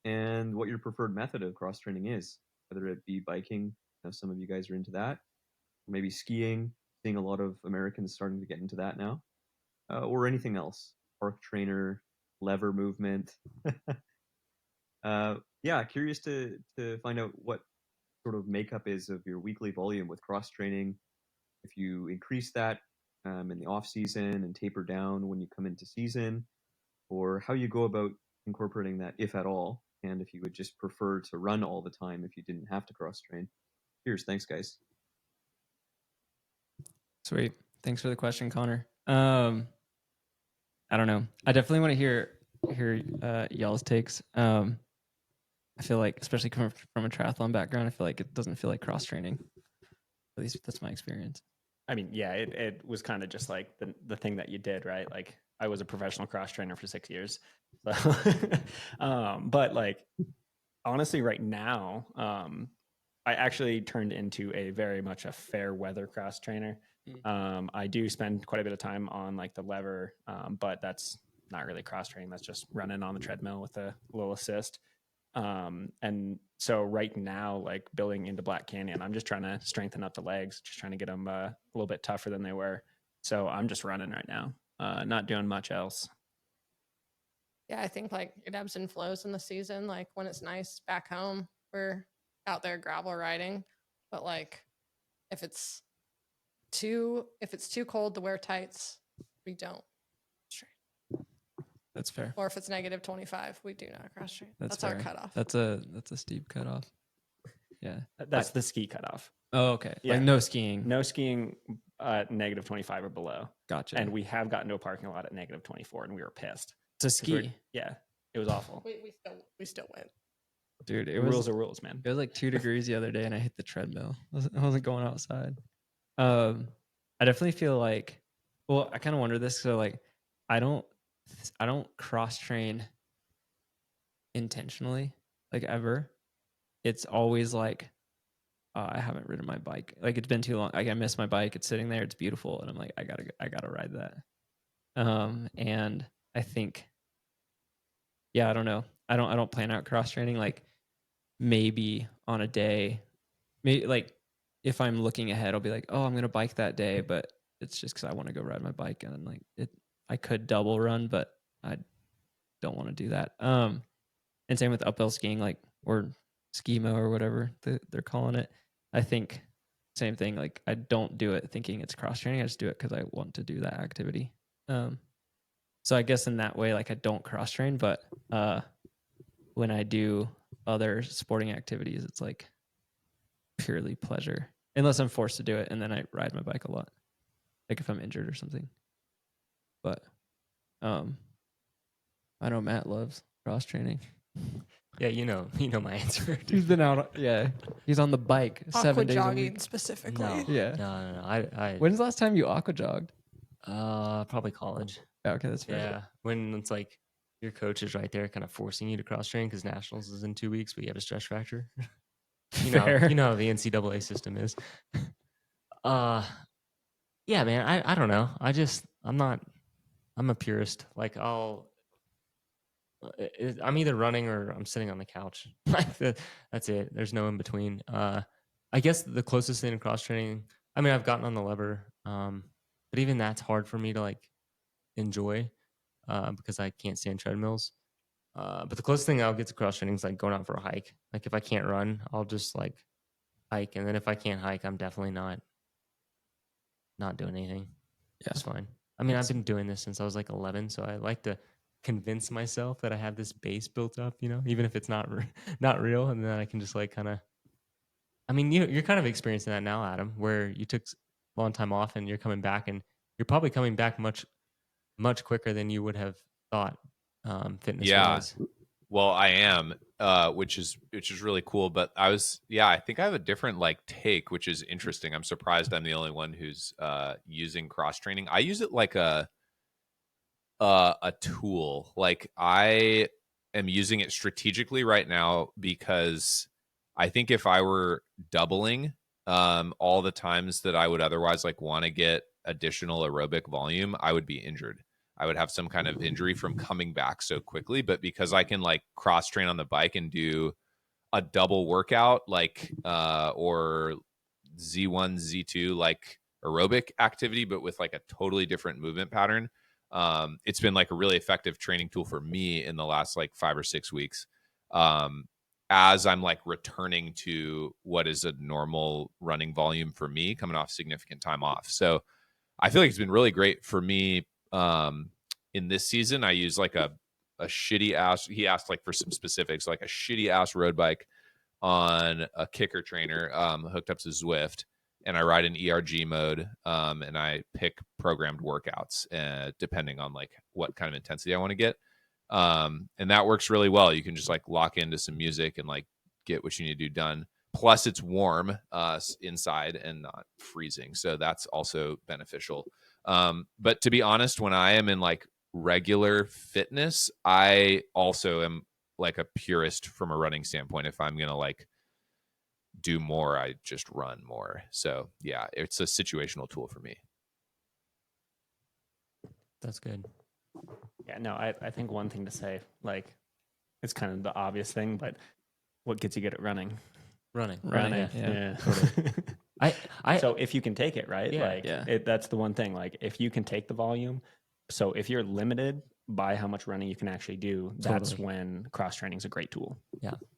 and what your preferred method of cross training is, whether it be biking, I know some of you guys are into that, or maybe skiing, seeing a lot of Americans starting to get into that now, or anything else, park trainer, lever movement. Yeah, curious to find out what sort of makeup is of your weekly volume with cross training. If you increase that in the off season and taper down when you come into season, or how you go about incorporating that, if at all, and if you would just prefer to run all the time if you didn't have to cross train. Cheers, thanks guys. Sweet. Thanks for the question, Connor. I don't know. I definitely want to hear y'all's takes. I feel like, especially coming from a triathlon background, I feel like it doesn't feel like cross training. At least that's my experience. I mean, yeah, it was kind of just like the thing that you did, right? Like I was a professional cross trainer for 6 years. So, but like, honestly, right now, I actually turned into a very much a fair weather cross trainer. I do spend quite a bit of time on like the lever, but that's not really cross training. That's just running on the treadmill with a little assist. And so right now, like building into Black Canyon, I'm just trying to strengthen up the legs, just trying to get them a little bit tougher than they were. So I'm just running right now, not doing much else. Yeah, I think like it ebbs and flows in the season. Like when it's nice back home, we're out there gravel riding. But like if it's too cold to wear tights, we don't. That's fair. Or if it's negative 25, we do not cross train. That's fair. our cutoff. That's a steep cutoff. Yeah. That's the ski cutoff. Oh, okay. Yeah. Like no skiing. No skiing, negative 25 or below. Gotcha. And we have gotten to a parking lot at negative 24 and we were pissed. to ski. Yeah, it was awful. We still went. Dude, it Rules was are rules, man. it was like 2 degrees the other day and I hit the treadmill. I wasn't going outside. I definitely feel like, well, I kind of wonder this. So like, I don't cross train intentionally, like ever. It's always like, I haven't ridden my bike. Like it's been too long. Like I missed my bike. It's sitting there. It's beautiful. And I'm like, I gotta ride that. And I think, yeah, I don't know. I don't plan out cross training. Like maybe on a day, maybe like if I'm looking ahead, I'll be like, oh, I'm going to bike that day, but it's just cause I want to go ride my bike. And like I could double run, but I don't want to do that. And same with uphill skiing, like, or skimo or whatever they're calling it. I think same thing. Like I don't do it thinking it's cross training. I just do it because I want to do that activity. So I guess in that way, like I don't cross train, but when I do other sporting activities, it's like purely pleasure, unless I'm forced to do it, and then I ride my bike a lot. like if I'm injured or something. But I know Matt loves cross training. Yeah, you know my answer. He's Dude. been out. Yeah, he's on the bike Aqua 7 days a jogging week. specifically. No, Yeah. no. I When's the last time you aqua jogged? probably college. Okay, that's fair. Yeah, when it's like your coach is right there, kind of forcing you to cross train because nationals is in 2 weeks, but you have a stress fracture. Fair. You know how the NCAA system is. Yeah, man. I don't know. I'm a purist. Like I'm either running or I'm sitting on the couch. Like that's it. There's no in between. I guess the closest thing to cross training. I mean, I've gotten on the lever, but even that's hard for me to like enjoy because I can't stand treadmills. But the closest thing I'll get to cross training is like going out for a hike. Like if I can't run, I'll just like hike, and then if I can't hike, I'm definitely not doing anything. Yeah. It's fine. I mean, I've been doing this since I was like 11, so I like to convince myself that I have this base built up, even if it's not not real, and then I can just like kind of. I mean, you're kind of experiencing that now, Adam, where you took a long time off and you're coming back, and you're probably coming back much quicker than you would have thought, fitness Yeah. wise. Well, I am, which is really cool. But I think I have a different like take, which is interesting. I'm surprised I'm the only one who's using cross training. I use it like a tool. Like I am using it strategically right now because I think if I were doubling all the times that I would otherwise like want to get additional aerobic volume, I would be injured. I would have some kind of injury from coming back so quickly. But because I can like cross train on the bike and do a double workout, like or Z1, Z2, like aerobic activity, but with like a totally different movement pattern. It's been like a really effective training tool for me in the last like 5 or 6 weeks. As I'm like returning to what is a normal running volume for me coming off significant time off. So I feel like it's been really great for me. In this season, I use like a shitty ass, he asked like for some specifics, like a shitty ass road bike on a kicker trainer, hooked up to Zwift, and I ride in ERG mode, and I pick programmed workouts depending on like what kind of intensity I want to get. And that works really well. You can just like lock into some music and like get what you need to do done. Plus it's warm inside and not freezing. So that's also beneficial. But to be honest, when I am in like regular fitness, I also am like a purist from a running standpoint. If I'm going to like do more, I just run more. So yeah, it's a situational tool for me. That's good. Yeah, no, I think one thing to say, like, it's kind of the obvious thing, but what gets you good at running? Running. Yeah. I So if you can take it, right? Yeah, like, yeah. that's the one thing. Like, if you can take the volume, so if you're limited by how much running you can actually do, that's Totally. when cross training is a great tool.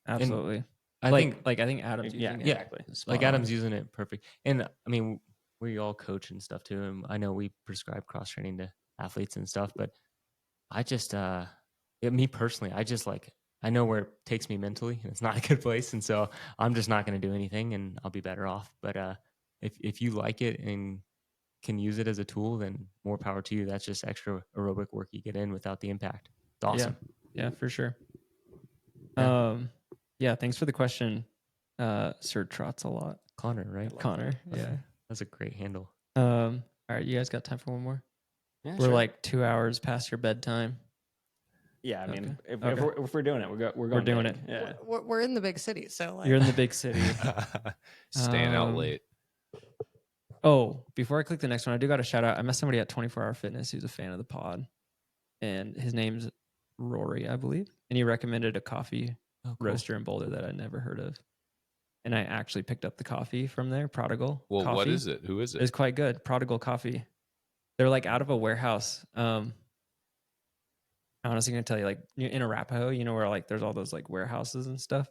Absolutely. I like think I think Adam's Yeah, using it. exactly. Spot like on. Adam's using it perfect. And I mean, we all coach and stuff too. And I know we prescribe cross training to athletes and stuff, but I just, me personally, I just like, I know where it takes me mentally and it's not a good place. And so I'm just not going to do anything and I'll be better off. But if you like it and can use it as a tool, then more power to you. That's just extra aerobic work you get in without the impact. It's awesome. Yeah, for sure. Yeah. Yeah, thanks for the question, Sir Trots a lot. Connor, right? Connor. Yeah. That's a great handle. All right, you guys got time for one more? Yeah, We're sure. like 2 hours past your bedtime. Yeah, I mean, Okay. if we're doing it, we're going doing big. it. Yeah. We're in the big city, so like You're in the big city. Staying out late. Oh, before I click the next one, I do got a shout out. I met somebody at 24 Hour Fitness who's a fan of the pod, and his name's Rory, I believe, and he recommended a coffee roaster in Boulder that I'd never heard of. And I actually picked up the coffee from there, Prodigal. Well, coffee. what is it? Who is it? It's quite good. Prodigal Coffee. They're like out of a warehouse. I'm honestly gonna tell you, like in Arapahoe, where like there's all those like warehouses and stuff.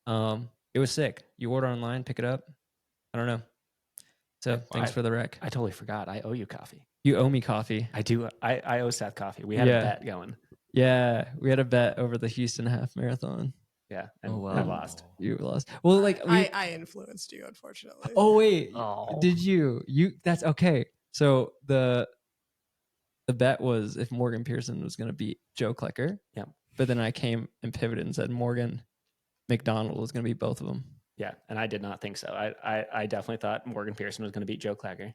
It was sick. You order online, pick it up. I don't know. So thanks for the rec. I totally forgot. I owe you coffee. You owe me coffee. I do. I owe Seth coffee. We had a bet going. Yeah, we had a bet over the Houston half marathon. Yeah, and Oh, wow. I lost. You lost. Well, like I influenced you, unfortunately. oh wait, Oh. did you? That's okay. So the bet was if Morgan Pearson was going to beat Joe Klecker. Yeah. But then I came and pivoted and said Morgan McDonald was going to beat both of them. Yeah, and I did not think so. I definitely thought Morgan Pearson was going to beat Joe Clacker,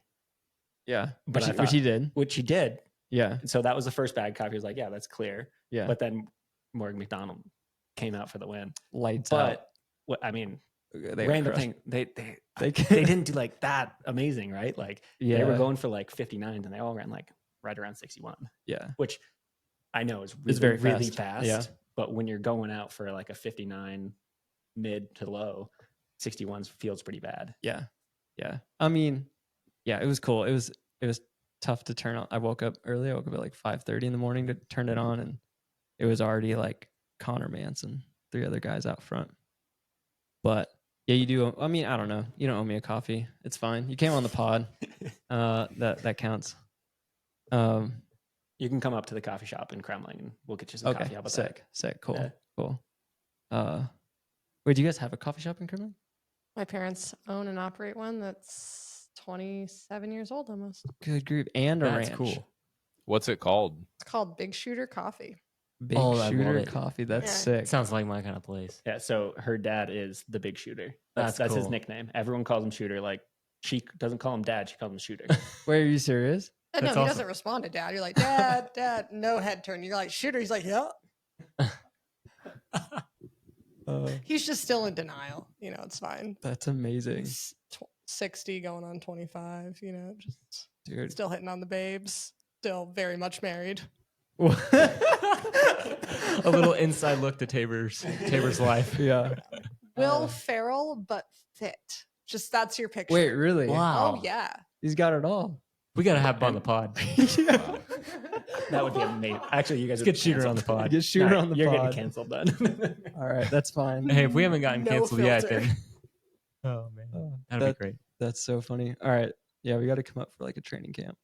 Yeah. But I Which he did. which he did. Yeah. So that was the first bad cop. He was like, yeah, that's clear. Yeah. But then Morgan McDonald came out for the win. Lights out. But what I mean, They random crushed. thing, they They didn't do like that amazing, right? Like Yeah. they were going for like 59s and they all ran like right around 61, Yeah. which I know is It's really, very really fast. fast. Yeah. But when you're going out for like a 59 mid to low, 61s feels pretty bad. Yeah. Yeah. I mean, yeah, it was cool. It was tough to turn on. I woke up early. I woke up at like 5:30 in the morning to turn it on, and it was already like Connor Manson, 3 other guys out front. But yeah, you do. I mean, I don't know. You don't owe me a coffee. It's fine. You came on the pod. That counts. You can come up to the coffee shop in Kremmling and we'll get you some Okay. coffee. How about Sick. Sick. Cool. Yeah. Cool. Wait, do you guys have a coffee shop in Kremmling? My parents own and operate one that's 27 years old almost. Good group. And a That's ranch. cool. What's it called? It's called Big Shooter Coffee. Big Oh, I love shooter it. coffee. That's Yeah. sick. It sounds like my kind of place. that? Yeah. So her dad is the big shooter. That's That's his cool. nickname. Everyone calls him Shooter. Like she doesn't call him Dad. She calls him Shooter. Wait, are you serious? No, he That's awesome. doesn't respond to dad. You're like, Dad, Dad, no head turn. You're like, Shooter. He's like, yeah. He's just still in denial. You know, it's fine. That's amazing, He's 60 going on 25, you know, just dude. still hitting on the babes, still very much married. A little inside look to Tabor's life. Yeah. Will Ferrell, but fit. Just that's your picture. Wait, really? Wow. Oh, yeah. He's got it all. We gotta have him on the pod. That would be amazing. Actually, you guys Let's would get Shooter on the canceled. pod. Get Shooter No, on the you're pod. getting canceled then. All right, that's fine. Hey, if we haven't gotten No canceled yet, filter. then oh man, that'd that- be great. That's so funny. All right, yeah, we got to come up for like a training camp.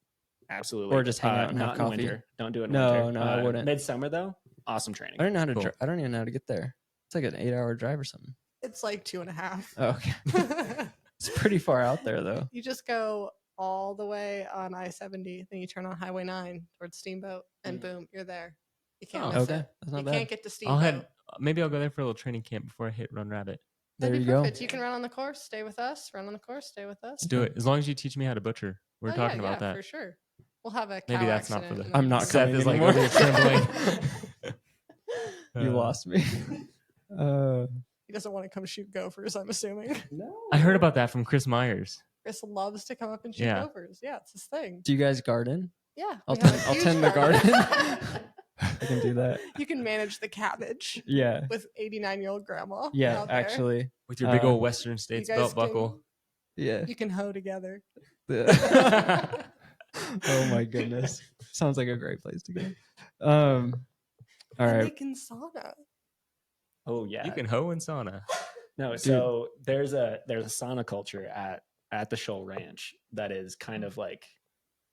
Absolutely. Or just hang out and have not coffee. in winter. Don't do it in No, winter. no, I wouldn't. Midsummer though, awesome training. I don't know how to. Cool. I don't even know how to get there. It's like an 8-hour drive or something. It's like 2.5. Oh, okay, it's pretty far out there though. You just go all the way on I-70, then you turn on Highway 9 towards Steamboat, and boom, you're there. You can't Oh, miss Okay, it. that's You not bad. can't get to I'll Steamboat. head. Maybe I'll go there for a little training camp before I hit Run Rabbit. There That'd you be go. perfect. You can run on the course, stay with us. Run on the course, stay with us. Let's do it. As long as you teach me how to butcher. We're Oh, talking yeah, about that. for sure. We'll have a cow Maybe that's not for accident the- and I'm not then- Seth coming is like anymore. over here trembling. You Uh, lost me. He doesn't want to come shoot gophers, I'm assuming. I heard about that from Chris Myers. Chris loves to come up and shoot Yeah. gophers. Yeah, it's his thing. Do you guys garden? Yeah. I'll we have a tend- I'll huge tend the garden. I can do that. You can manage the cabbage Yeah, with 89-year-old grandma. yeah. out there. Actually, With your big Uh, old Western States guys belt can- buckle. yeah. You can hoe together. Oh my goodness, sounds like a great place to go. All And right. they can sauna. Oh yeah. You can hoe in sauna. No, so there's a sauna culture at the Shoal Ranch that is kind of like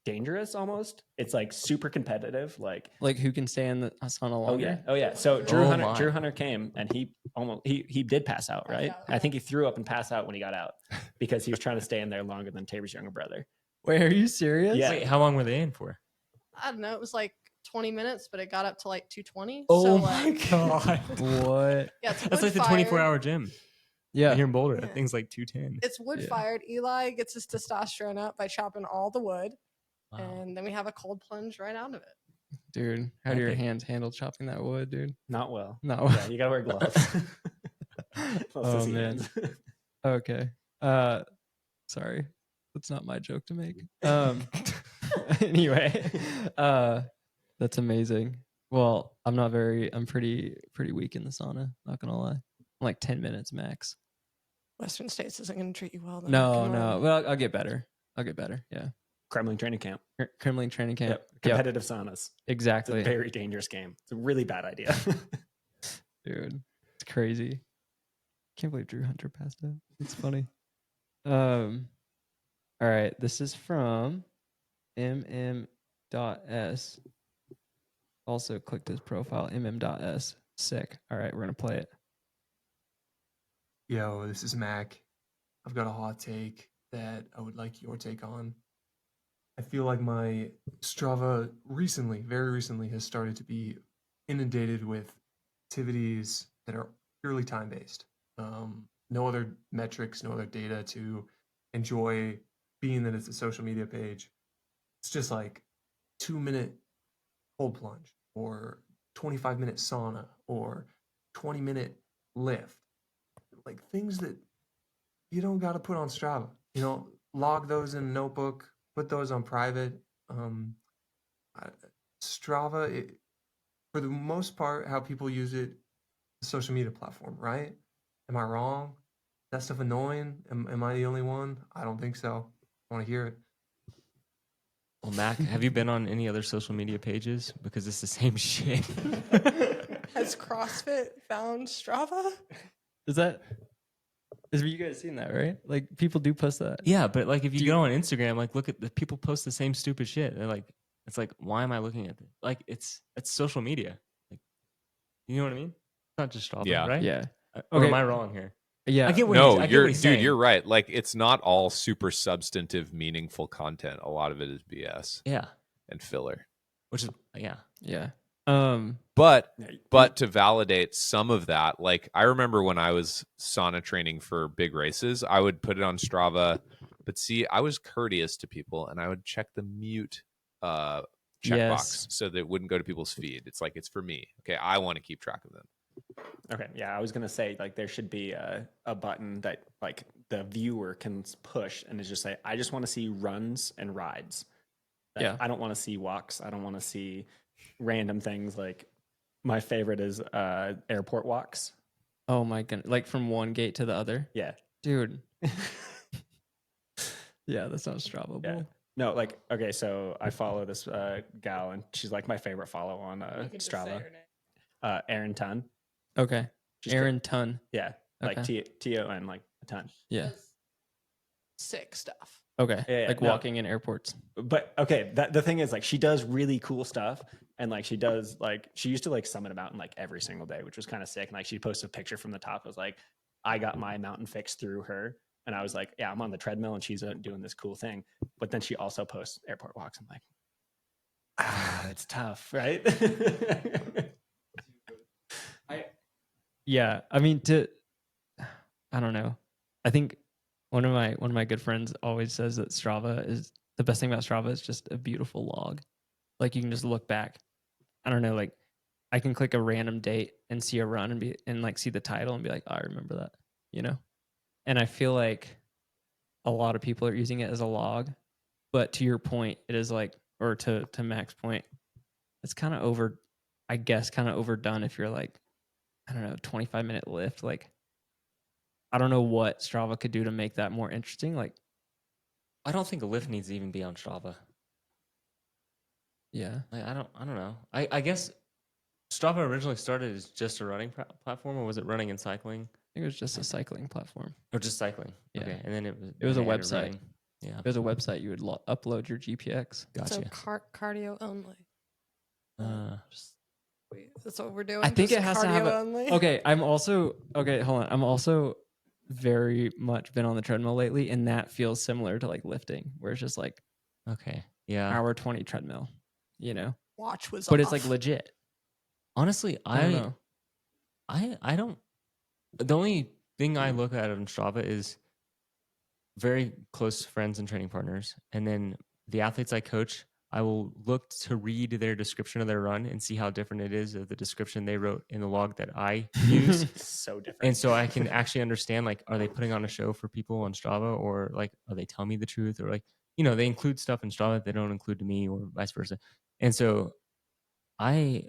dangerous almost. It's like super competitive. Like Like who can stay in the sauna longer? oh yeah. So Oh, my. Drew Hunter came and he did pass out, right? out, I think he threw up and passed out when he got out because he was trying to stay in there longer than Tabor's younger brother. Wait, are you serious? Yeah. Wait, how long were they in for? I don't know. It was like 20 minutes, but it got up to like 220. Oh so my like, god. What? Yeah, it's That's like the wood-fired. 24-hour gym Yeah. here in Boulder. Yeah. That thing's like 210. It's wood fired. Eli gets his testosterone up by chopping all the wood, Wow. and then we have a cold plunge right out of it. Dude, how do your Okay. hands handle chopping that wood, dude? Not well. No. Yeah, you gotta wear gloves. Oh, man. Okay. Sorry. That's not my joke to make. Anyway, that's amazing. Well, I'm pretty weak in the sauna, not gonna lie. I'm like 10 minutes max. Western States isn't going to treat you well. Then. No, Come no. on. Well, I'll get better. Yeah. Kremmling training camp. Kremmling training camp. Yep. Yep, Competitive saunas. It's a exactly. very dangerous game. It's a really bad idea. Dude, it's crazy. Can't believe Drew Hunter passed out. It's funny. All right, this is from mm.s. Also clicked his profile, mm.s. Sick. All right, we're gonna play it. Yo, this is Mac. I've got a hot take that I would like your take on. I feel like my Strava very recently, has started to be inundated with activities that are purely time based. No other metrics, no other data to enjoy, being that it's a social media page. It's just like 2 minute cold plunge or 25-minute sauna or 20-minute lift. Like things that you don't got to put on Strava. Log those in a notebook, put those on private. Um, Strava, for the most part, how people use it, a social media platform, right? Am I wrong? That stuff annoying? Am I the only one? I don't think so. I want to hear it. Well, Mac, have you been on any other social media pages? Because it's the same shit. Has CrossFit found Strava? Is you guys seen that, right? Like people do post that. Yeah, but like if you Do go you- on Instagram, like look at the people post the same stupid shit. They're like, it's like, why am I looking at this? Like it's social media. Like, you know what I mean? It's not just Strava, Yeah. right? Yeah. Or am Okay. I wrong here? Yeah. I get what No, I get you're what he's dude, saying. you're right. Like it's not all super substantive, meaningful content. A lot of it is BS Yeah, and filler. which is yeah. Yeah. But Yeah, but to validate some of that, like I remember when I was sauna training for big races, I would put it on Strava. But see, I was courteous to people and I would check the mute checkbox Yes. so that it wouldn't go to people's feed. It's like it's for me. Okay, I want to keep track of them. Okay, yeah, I was gonna say like there should be a button that like the viewer can push and it's just say, I just want to see runs and rides. Like, Yeah. I don't want to see walks. I don't want to see random things. Like my favorite is airport walks. Oh my goodness. Like from one gate to the other. Yeah, Dude. Yeah, that's not Strava. yeah. No, like okay, so I follow this gal and she's like my favorite follow on Strava. Erin Tunn. Okay. She's Aaron Ton. Yeah, like Okay. Ton, like a ton. Yeah. Sick stuff. Okay. Yeah, Like no. walking in airports. But okay, the thing is like she does really cool stuff and like she does like she used to like summit a mountain like every single day, which was kind of sick. And like she posted a picture from the top. It was like, I got my mountain fixed through her. And I was like, yeah, I'm on the treadmill and she's doing this cool thing. But then she also posts airport walks. I'm like, it's tough, right? Yeah. I mean I don't know. I think one of my good friends always says that Strava is the best thing about Strava is just a beautiful log. Like you can just look back. I don't know, like I can click a random date and see a run and like see the title and be like, oh, I remember that, you know? And I feel like a lot of people are using it as a log, but to your point, it is like, or to Mac's point, it's kind of overdone if you're like, I don't know, 25-minute lift. Like, I don't know what Strava could do to make that more interesting. Like, I don't think a lift needs to even be on Strava. yeah. Like, I don't know. I guess Strava originally started as just a running platform, or was it running and cycling, I think it was just a cycling platform. or just cycling? Yeah. Okay, and then it was a then added website. running. Yeah, It was a website you would upload your GPX. gotcha. So cardio only. Uh, Wait, that's what we're doing. I think just it has to have cardio a. only? Okay, hold on. I'm also very much been on the treadmill lately, and that feels similar to like lifting, where it's just like okay, yeah. hour 20 treadmill, you know. Watch was But off. it's like legit. Honestly, I don't know. I don't. The only thing I look at on Strava is very close friends and training partners, and then the athletes I coach. I will look to read their description of their run and see how different it is of the description they wrote in the log that I use. so different. And so I can actually understand, like, are they putting on a show for people on Strava, or like, are they telling me the truth, or like, you know, they include stuff in Strava that they don't include to me, or vice versa. And so I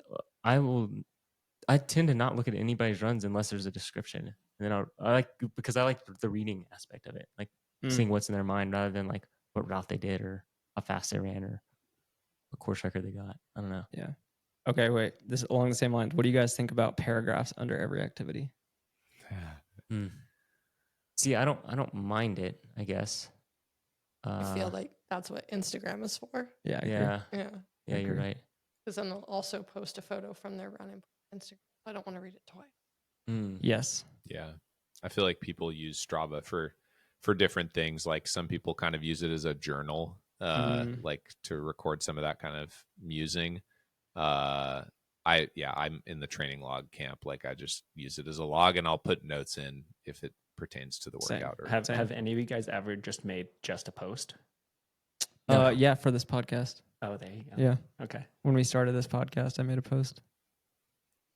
tend to not look at anybody's runs unless there's a description. And then I like, because I like the reading aspect of it, like seeing what's in their mind rather than like what route they did or how fast they ran or what course record they got. I don't know. Yeah. Okay, wait. This along the same lines. What do you guys think about paragraphs under every activity? See, I don't mind it, I guess. I feel like that's what Instagram is for. Yeah. I agree. yeah, Yeah. yeah, you're agree. right. Because then they'll also post a photo from their run and put it on Instagram. I don't want to read it twice. Yes. Yeah. I feel like people use Strava for different things. Like some people kind of use it as a journal. like to record some of that kind of musing. I'm in the training log camp. Like I just use it as a log, and I'll put notes in if it pertains to the Same. workout. Or Have any of you guys ever just made just a post? Yeah, for this podcast. Oh, there you go. Yeah. Okay. When we started this podcast, I made a post.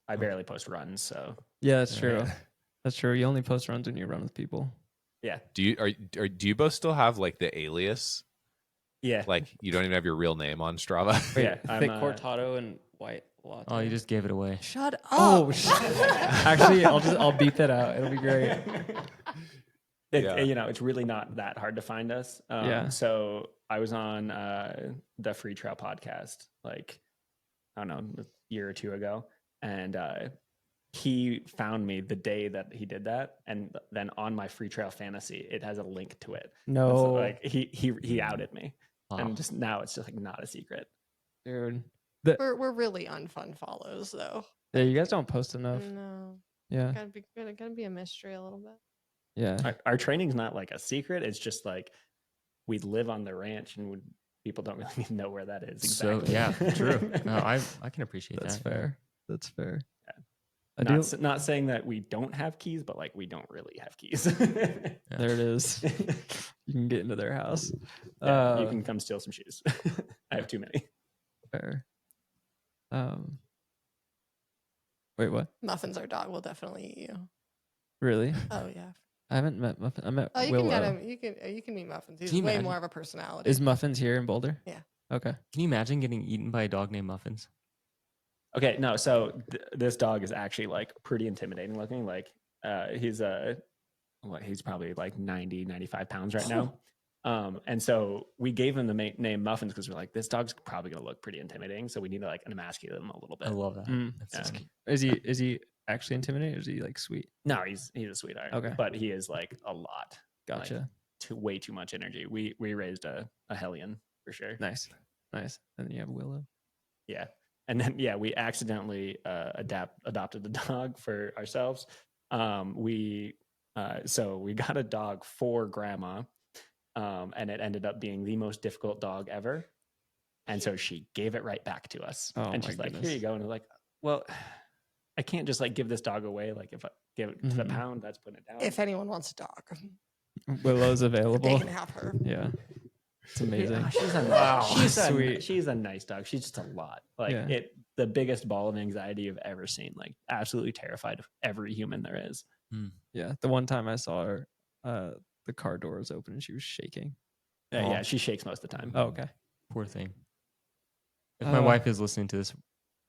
I barely post runs, so Yeah, that's true. That's true. You only post runs when you run with people. yeah. do you both still have like the alias? Yeah. Like you don't even have your real name on Strava? Yeah, thick I'm, cortado and white latte. Oh, you just gave it away. Shut up. Oh, actually, I'll beep that out. It'll be great. Yeah. It's really not that hard to find us. Yeah. So I was on the Free Trail podcast, like, I don't know, a year or two ago. And he found me the day that he did that. And then on my Free Trail fantasy, it has a link to it. No, And so, like he outed me. Wow. And just now it's just like not a secret. dude. We're really unfun follows though. Yeah, you guys don't post enough. No, Yeah. gotta be a mystery a little bit. Yeah. Our training's not like a secret. It's just like we live on the ranch and people don't really need to know where that is exactly. So yeah, true. No, I can appreciate That's that. fair. That's fair. Yeah. I do. Not saying that we don't have keys, but like we don't really have keys. There it is. You can get into their house. Yeah, you can come steal some shoes. I have too many. Fair. Wait, what? Muffins, our dog, will definitely eat you. Really? Oh yeah. I haven't met Muffin. I met Oh, you Willow. can get him. You can meet Muffins. He's you way imagine? more of a personality. Is Muffins here in Boulder? Yeah. Okay. Can you imagine getting eaten by a dog named Muffins? Okay, no. So this dog is actually like pretty intimidating looking. Like he's probably like 90, 95 pounds right now. And so we gave him the name Muffins because we're like, this dog's probably gonna look pretty intimidating. So we need to like emasculate him a little bit. I love that. Mm. That's Yeah. just cute. Is he actually intimidating or is he like sweet? No, he's a sweetheart. Okay. But he is like a lot. Gotcha. Way too much energy. We raised a hellion for sure. Nice. And then you have Willow. Yeah. And then we accidentally adopted the dog for ourselves. So we got a dog for grandma, and it ended up being the most difficult dog ever. And so she gave it right back to us. Oh, and my she's like, goodness. "Here you go." And we're like, "Well, I can't just like give this dog away. Like if I give it to the Mhm. pound, that's putting it down." if anyone wants a dog, Willow's they available. can have her. Yeah. It's amazing. Yeah, she's a Wow, sweet. sweet. She's a nice dog. She's just a lot. Like Yeah. the biggest ball of anxiety you've ever seen. Like absolutely terrified of every human there is. Yeah. The one time I saw her, the car door was open and she was shaking. Yeah, she shakes most of the time. Oh, okay. Poor thing. If my wife is listening to this,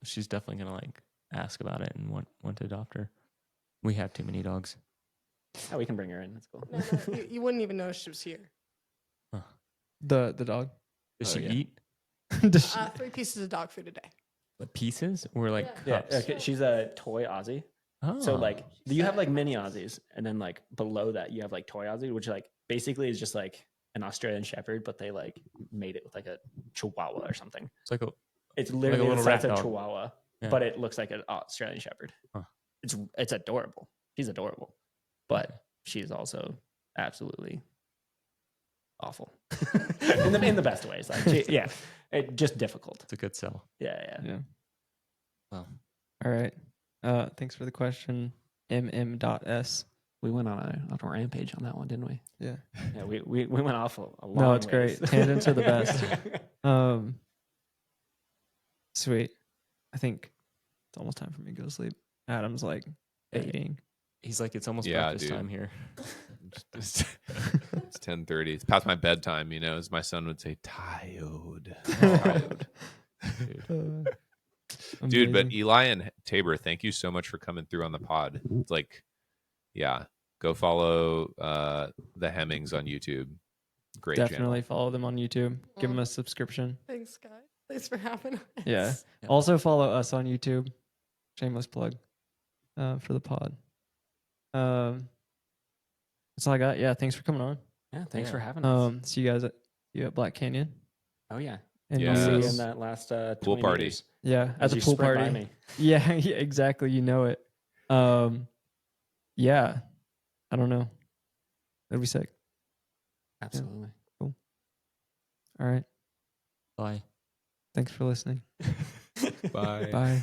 she's definitely gonna like ask about it and want to adopt her. We have too many dogs. Oh, we can bring her in. That's cool. No, you wouldn't even know she was here. The dog. Does Oh, she yeah. eat? Does she- 3 pieces of dog food a day. Like pieces or like Yeah, cups? okay, she's a toy Aussie. Oh. So like you have like mini Aussies, and then like below that you have like toy Aussie, which like basically is just like an Australian Shepherd, but they like made it with like a Chihuahua or something. it's like a It's literally little the size rat of dog. Chihuahua, Yeah. but it looks like an Australian Shepherd. Huh. It's adorable. She's adorable, but she's also absolutely awful in the best ways. Like just difficult. it's a good sell. Yeah. Yeah. Wow. All right. Thanks for the question. MM.S. We went on a rampage on that one, didn't we? Yeah. Yeah, we went off a long No, it's ways. great. Tangents are the best. Sweet. I think it's almost time for me to go to sleep. Adam's like baiting. He's like, it's almost Yeah, breakfast dude. time here. It's 10:30. It's past my bedtime, as my son would say, tired. Dude, but Amazing. Eli and Tabor, thank you so much for coming through on the pod. It's like, go follow the Hemmings on YouTube. Great Definitely follow them on YouTube. Give them Mm. a subscription. Thanks, guys. Thanks for having us. Yeah. Yeah. Also follow us on YouTube. Shameless plug for the pod. That's all I got. Yeah, thanks for coming on. Yeah, thanks Yeah. for having us. See you guys at Black Canyon. Oh yeah, And Yeah. I'll see you Yes. in that last Pool 20 party. meters yeah, at as the you pool sprint by party. me. Yeah, yeah, exactly. You know it. Yeah. I don't know. That'd be sick. Absolutely. All right. Bye. Thanks for listening. Bye. Bye.